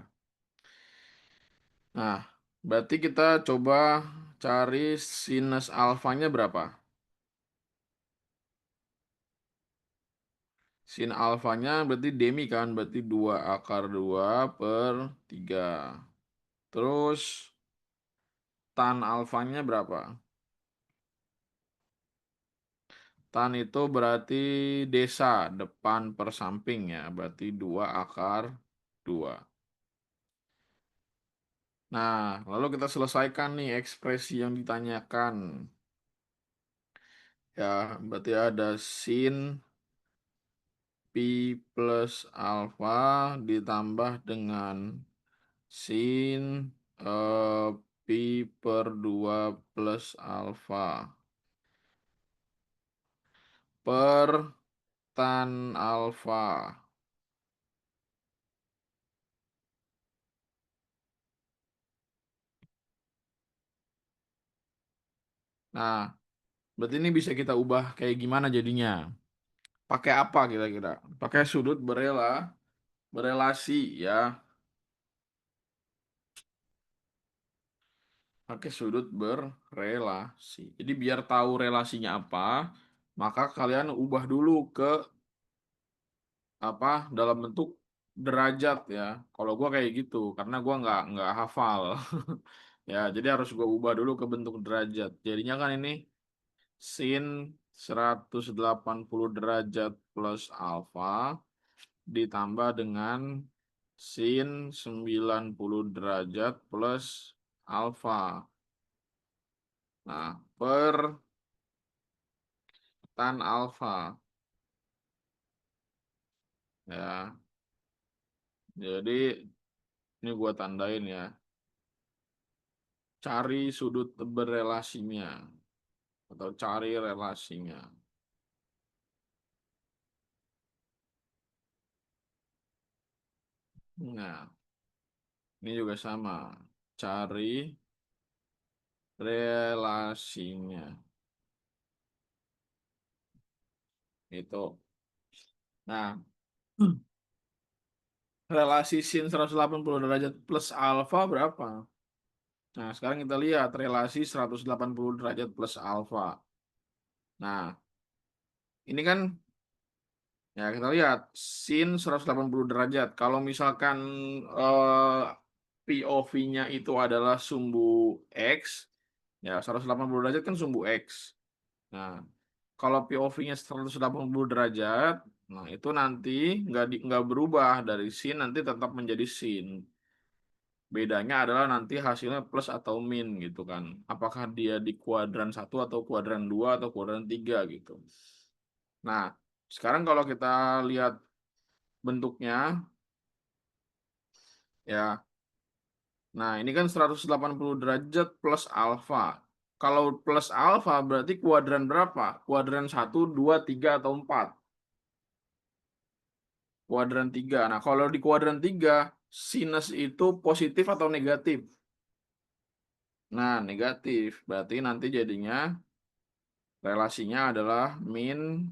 [SPEAKER 1] Nah, berarti kita coba cari sinus alfanya berapa? Sin alfanya berarti demi kan, berarti 2 akar 2 per 3. Terus tan alfanya berapa? Tan itu berarti desa, depan per samping ya, berarti 2 akar 2. Nah, lalu kita selesaikan nih ekspresi yang ditanyakan. Ya, berarti ada sin pi plus alfa ditambah dengan sin eh, pi per 2 plus alfa per tan alfa. Nah, berarti ini bisa kita ubah kayak gimana jadinya? Pakai apa kira-kira? Pakai sudut berelasi ya. Pakai sudut berelasi. Jadi biar tahu relasinya apa, maka kalian ubah dulu ke apa dalam bentuk derajat ya. Kalau gua kayak gitu, karena gua nggak hafal. Ya, jadi harus gua ubah dulu ke bentuk derajat. Jadinya kan ini sin 180 derajat plus alfa ditambah dengan sin 90 derajat plus alfa. Nah, per tan alfa ya. Jadi ini gua tandain ya. Cari sudut berelasinya atau cari relasinya. Nah, ini juga sama. Cari relasinya. Itu. Nah, relasi sin 180 derajat plus alfa berapa? Nah, sekarang kita lihat relasi 180 derajat plus alfa. Nah, ini kan ya kita lihat sin 180 derajat. Kalau misalkan POV-nya itu adalah sumbu X, ya 180 derajat kan sumbu X. Nah, kalau POV-nya 180 derajat, nah itu nanti nggak berubah dari sin nanti tetap menjadi sin. Bedanya adalah nanti hasilnya plus atau min gitu kan. Apakah dia di kuadran satu atau kuadran 2 atau kuadran 3 gitu. Nah, sekarang kalau kita lihat bentuknya ya. Nah, ini kan 180 derajat plus alfa. Kalau plus alfa berarti kuadran berapa? Kuadran satu 2 3 atau 4. Kuadran 3. Nah, kalau di kuadran 3 sinus itu positif atau negatif? Nah, negatif. Berarti nanti jadinya relasinya adalah min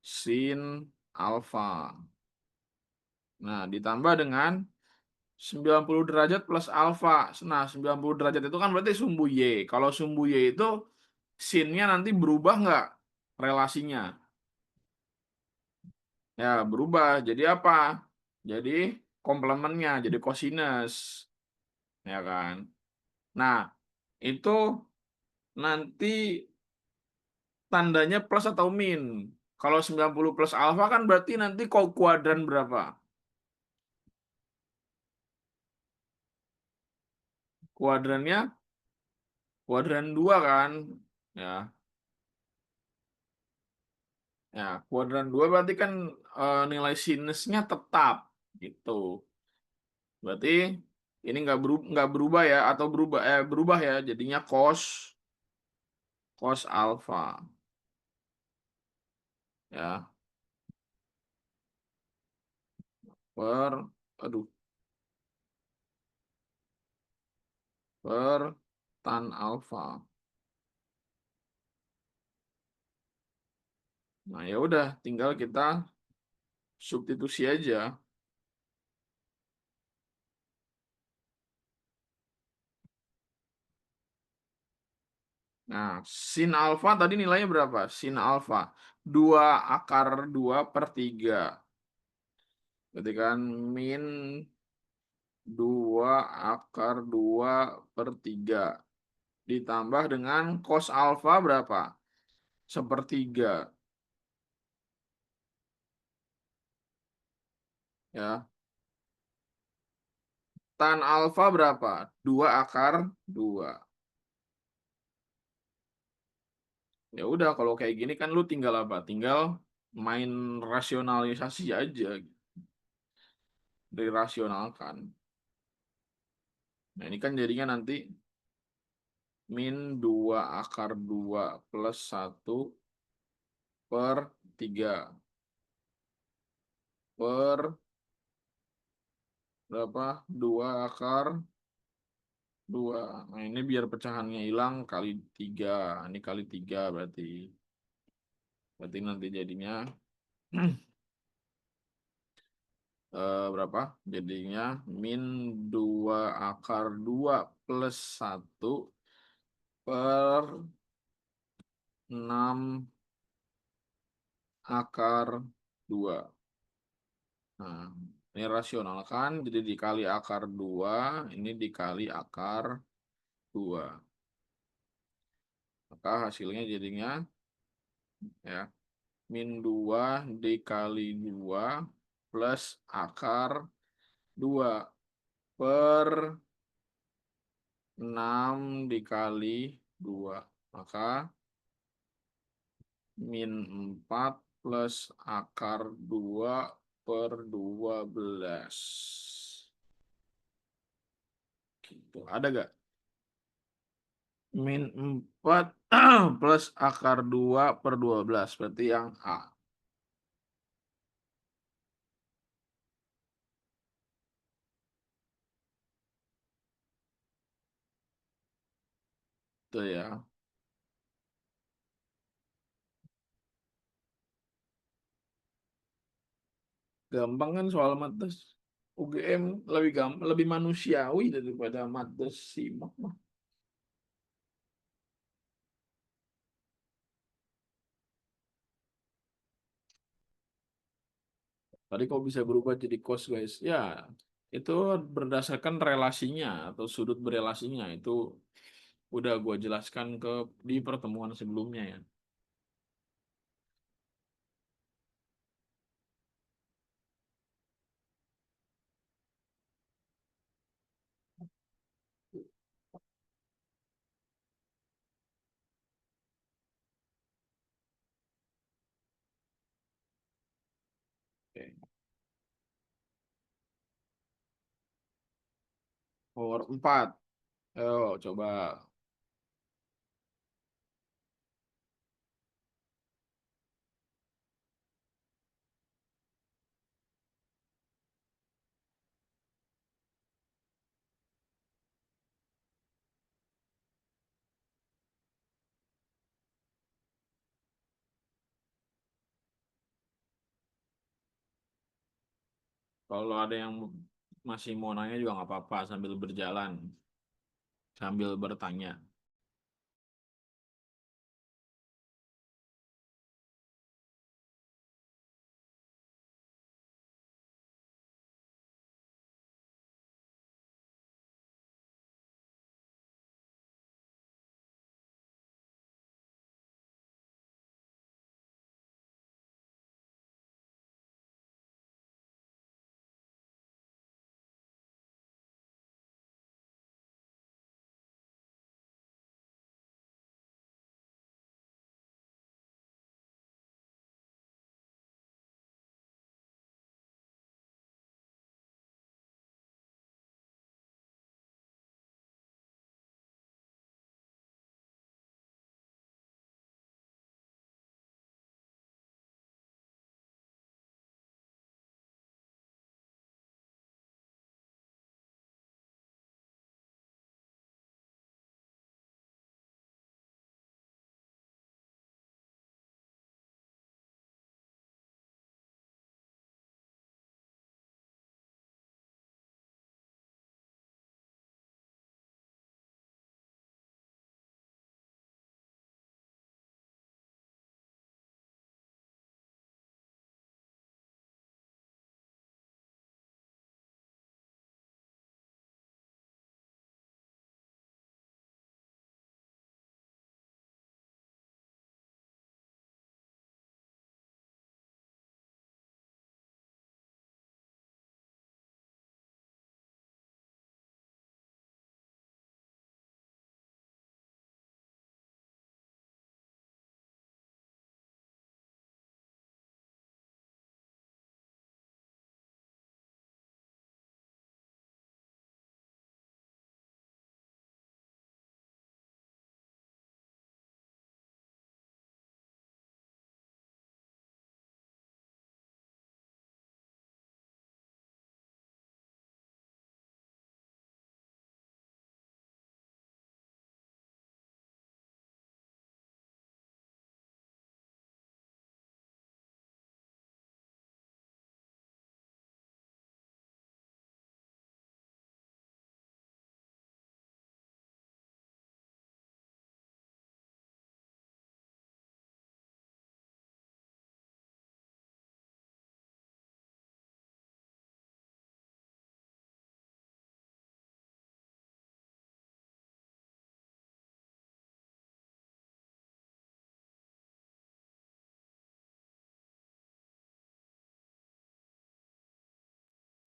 [SPEAKER 1] sin alfa. Nah, ditambah dengan 90 derajat plus alfa. Nah, 90 derajat itu kan berarti sumbu Y. Kalau sumbu Y itu sinnya nanti berubah nggak relasinya? Ya, berubah. Jadi apa? Jadi komplemennya, jadi kosinus. Ya kan? Nah, itu nanti tandanya plus atau min. Kalau 90 plus alfa kan berarti nanti kuadran berapa? Kuadrannya kuadran 2 kan? Ya, ya kuadran 2 berarti kan nilai sinusnya tetap gitu. Berarti ini nggak berubah ya atau berubah ya jadinya cos alfa ya per aduh per tan alfa. Nah, ya udah tinggal kita substitusi aja. Nah, sin alfa tadi nilainya berapa? Sin alfa 2 akar 2/3. Berarti kan min 2 akar 2/3 ditambah dengan cos alfa berapa? Sepertiga ya. Tan alfa berapa? 2 akar 2. Ya udah kalau kayak gini kan lu tinggal apa? Tinggal main rasionalisasi aja, dirasionalkan. Nah, ini kan jadinya nanti min 2 akar 2 plus 1/3 per berapa? 2 akar 2. Nah, ini biar pecahannya hilang kali 3. Ini kali 3 berarti. Berarti nanti jadinya berapa? Jadinya min 2 akar 2 plus 1/6 akar 2. Nah, ini rasional kan, jadi dikali akar 2, ini dikali akar 2. Maka hasilnya jadinya ya min 2 dikali 2 plus akar 2 per 6 dikali 2. Maka min 4 plus akar 2/12. Gitu. Ada gak? Min 4 plus akar 2/12. Berarti yang A. Itu ya. Gampang kan soal mates. UGM lebih gampang, lebih manusiawi daripada mates simak mah. Tadi kok bisa berubah jadi cos guys? Ya, itu berdasarkan relasinya atau sudut berelasinya. Itu udah gue jelaskan di pertemuan sebelumnya ya. Oke. Power 4. Ayo coba. Kalau ada yang masih mau nanya juga nggak apa-apa sambil berjalan, sambil bertanya.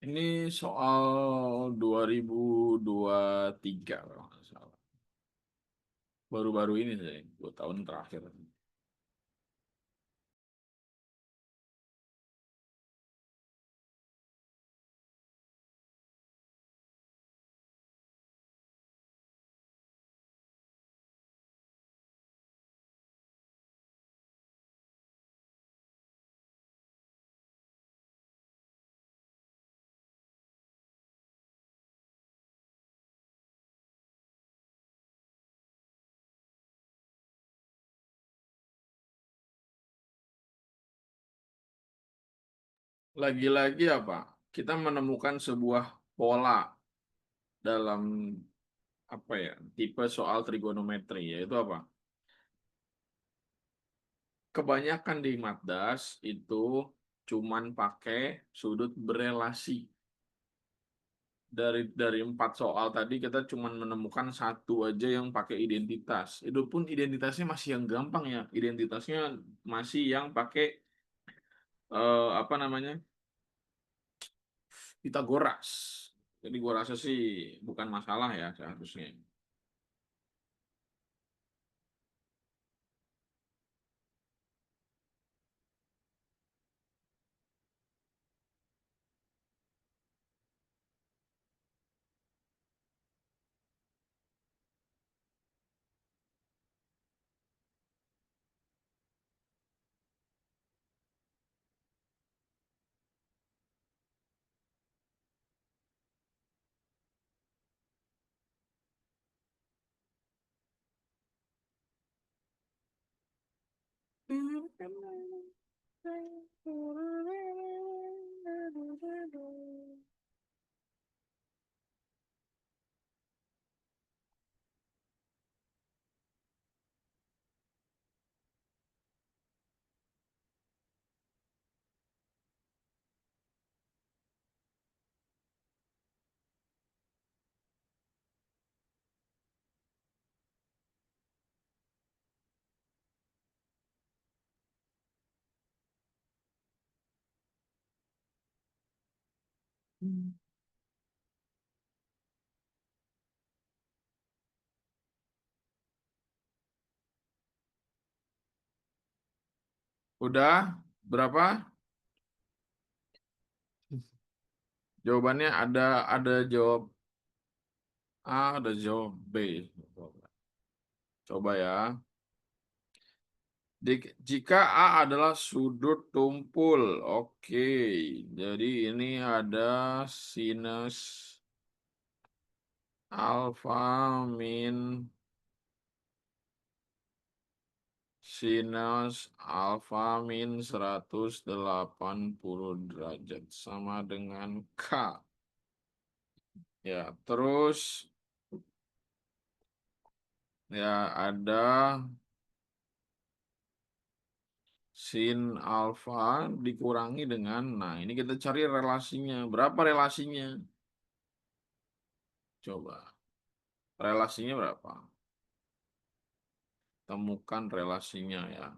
[SPEAKER 1] Ini soal 2023 kalau nggak salah. Baru-baru ini sih, 2 tahun terakhir. Lagi-lagi apa? Kita menemukan sebuah pola dalam apa ya, tipe soal trigonometri, yaitu apa? Kebanyakan di Matdas itu cuman pakai sudut berelasi. Dari 4 soal tadi kita cuman menemukan satu aja yang pakai identitas. Itu pun identitasnya masih yang gampang ya. Identitasnya masih yang pakai apa namanya? Pitagoras. Jadi gua rasa sih bukan masalah ya seharusnya. Udah berapa? Jawabannya ada jawab A, ada jawab B. Coba ya. Jika A adalah sudut tumpul, oke. Jadi ini ada sinus alfa min sinus alfa min 180 derajat sama dengan K. Ya, terus ya ada sin alfa dikurangi dengan, nah ini kita cari relasinya. Berapa relasinya? Coba. Relasinya berapa? Temukan relasinya ya.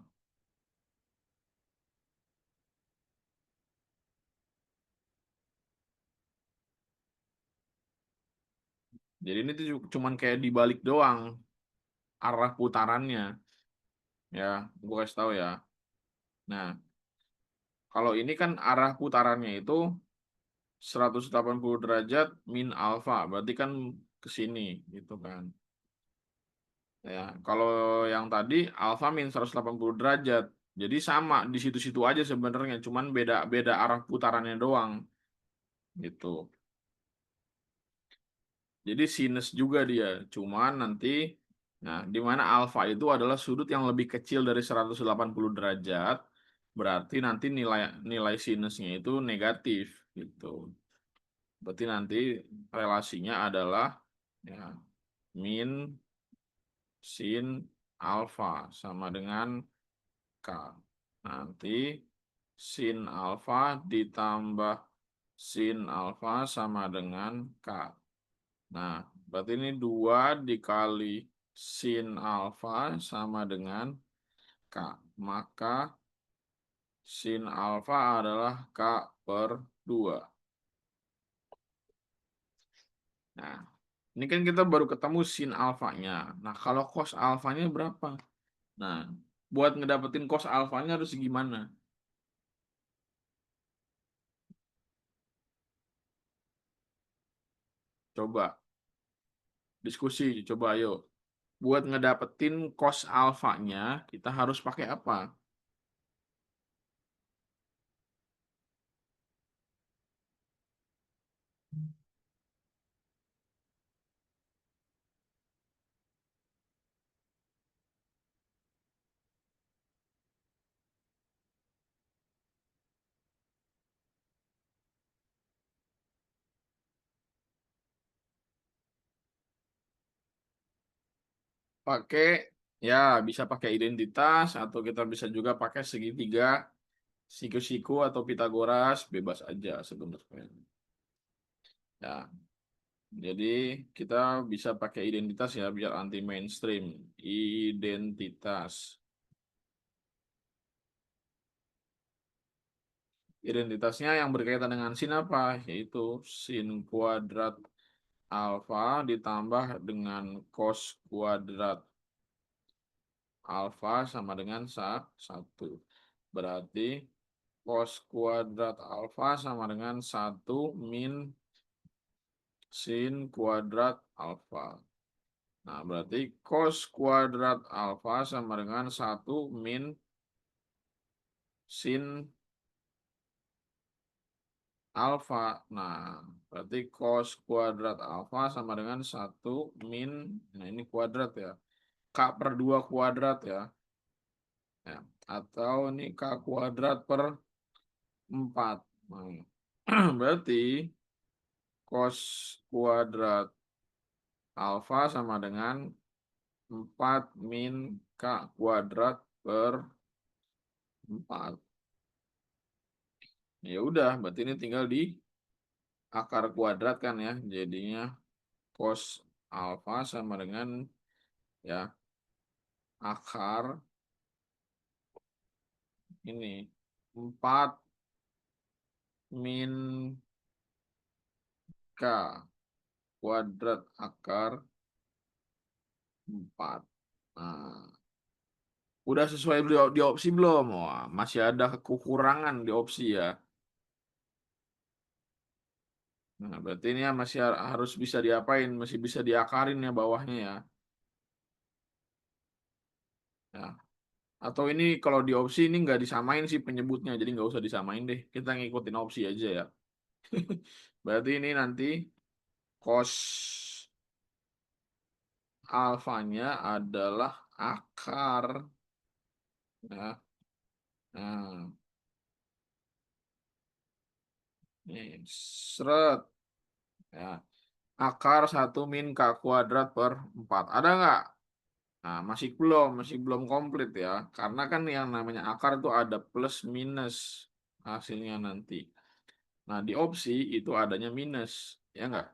[SPEAKER 1] Jadi ini tuh cuman kayak dibalik doang arah putarannya ya. Gue kasih tahu ya. Nah, kalau ini kan arah putarannya itu 180 derajat min alfa, berarti kan ke sini gitu kan. Ya, kalau yang tadi alfa min 180 derajat. Jadi sama di situ-situ aja sebenarnya, cuman beda beda arah putarannya doang gitu. Jadi sinus juga dia, cuman nanti nah di mana alfa itu adalah sudut yang lebih kecil dari 180 derajat, berarti nanti nilai nilai sinusnya itu negatif gitu. Berarti nanti relasinya adalah ya min sin alfa sama dengan K. Nanti sin alfa ditambah sin alfa sama dengan K. Nah, berarti ini 2 dikali sin alfa sama dengan K. Maka sin alfa adalah K per 2. Nah, ini kan kita baru ketemu sin alfanya. Nah, kalau cos alfanya berapa? Nah, buat ngedapetin cos alfanya harus gimana? Coba diskusi, coba ayo. Buat ngedapetin cos alfanya, kita harus pakai apa? Pakai ya bisa pakai identitas atau kita bisa juga pakai segitiga, siku-siku atau Pitagoras, bebas aja sebenarnya. Ya, jadi kita bisa pakai identitas ya biar anti mainstream. Identitas. Identitasnya yang berkaitan dengan sin apa? Yaitu sin kuadrat alfa ditambah dengan cos kuadrat alfa sama dengan 1. Berarti cos kuadrat alfa sama dengan 1 min sin kuadrat alfa. Nah, berarti cos kuadrat alfa sama dengan 1 min sin alfa. Nah, berarti cos kuadrat alfa sama dengan 1 min, nah ini kuadrat ya, K per 2 kuadrat ya. Ya, atau ini K kuadrat per 4. Nah, berarti cos kuadrat alfa sama dengan 4 min K kuadrat per 4. Ya udah, berarti ini tinggal di akar kuadrat kan ya. Jadinya cos alfa sama dengan ya akar ini 4 min K kuadrat akar 4. Nah, udah sesuai di opsi belum? Wah, masih ada kekurangan di opsi ya. Nah, berarti ini ya masih harus bisa diapain? Masih bisa diakarin ya bawahnya ya. Ya. Atau ini kalau di opsi ini nggak disamain sih penyebutnya, jadi nggak usah disamain deh. Kita ngikutin opsi aja ya. Berarti ini nanti cos alfanya adalah akar ya. Nah, ini seret ya. Akar 1 min K² per 4. Ada nggak? Nah, masih belum komplit ya. Karena kan yang namanya akar itu ada plus minus hasilnya nanti. Nah, di opsi itu adanya minus, ya nggak?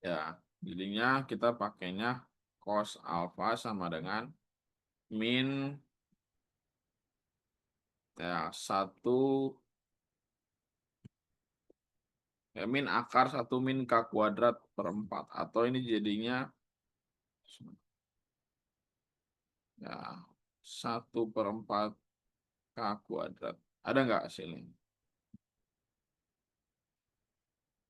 [SPEAKER 1] Ya, jadinya kita pakainya cos alfa sama dengan min ya 1 min akar 1 min K² per 4. Atau ini jadinya ya 1/4 K². Ada nggak hasilnya?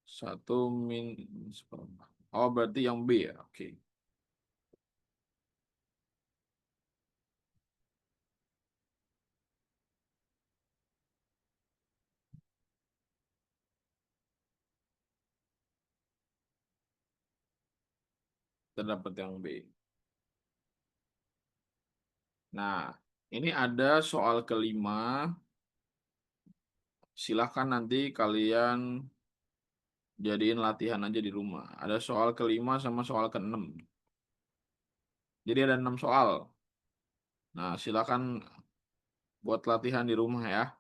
[SPEAKER 1] 1 min 1/4. Oh, berarti yang B ya. Oke. Kita dapat yang B. Nah, ini ada soal kelima. Silahkan nanti kalian jadiin latihan aja di rumah. Ada soal kelima sama soal keenam. Jadi ada 6 soal. Nah, silakan buat latihan di rumah ya.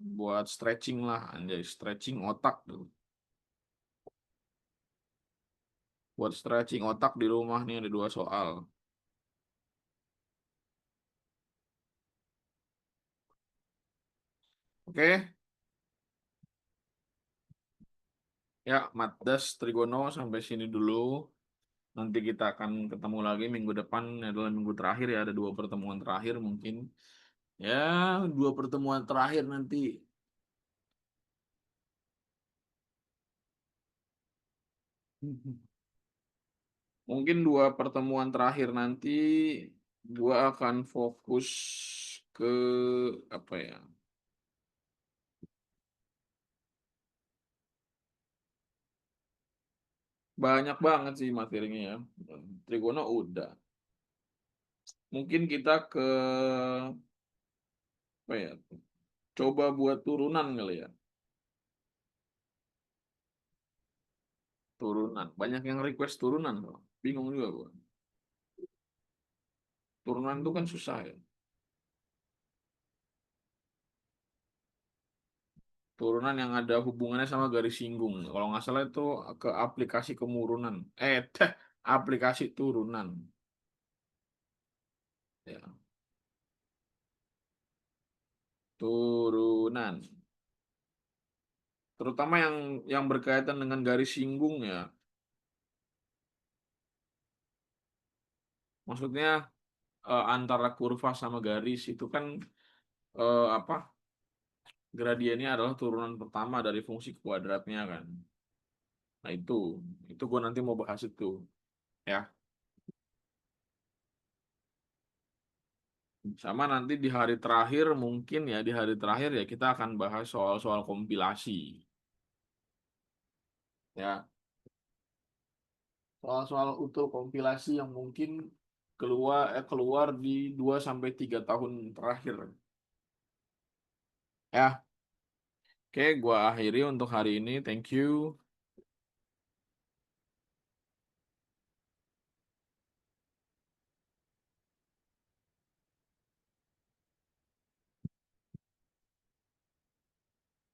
[SPEAKER 1] Buat stretching lah, anjay, stretching otak tuh. Buat stretching otak di rumah nih ada 2 soal. Oke, ya Matdas Trigono sampai sini dulu. Nanti kita akan ketemu lagi minggu depan adalah minggu terakhir ya, ada 2 pertemuan terakhir mungkin. Ya, 2 pertemuan terakhir nanti. Mungkin 2 pertemuan terakhir nanti gua akan fokus ke apa ya? Banyak banget sih materinya ya. Trigono udah. Mungkin kita ke apa ya? Coba buat turunan kali ya. Turunan. Banyak yang request turunan loh. Bingung juga gua. Turunan itu kan susah ya. Turunan yang ada hubungannya sama garis singgung. Kalau nggak salah itu ke aplikasi kemurunan. Aplikasi turunan. Ya, turunan. Terutama yang berkaitan dengan garis singgung ya. Maksudnya antara kurva sama garis itu kan apa? Gradiennya adalah turunan pertama dari fungsi kuadratnya kan. Nah, itu gue nanti mau bahas itu ya. Sama nanti di hari terakhir mungkin ya di hari terakhir ya kita akan bahas soal-soal kompilasi ya. Soal-soal utul kompilasi yang mungkin keluar di 2 sampai 3 tahun terakhir ya. Oke, gua akhiri untuk hari ini. Thank you.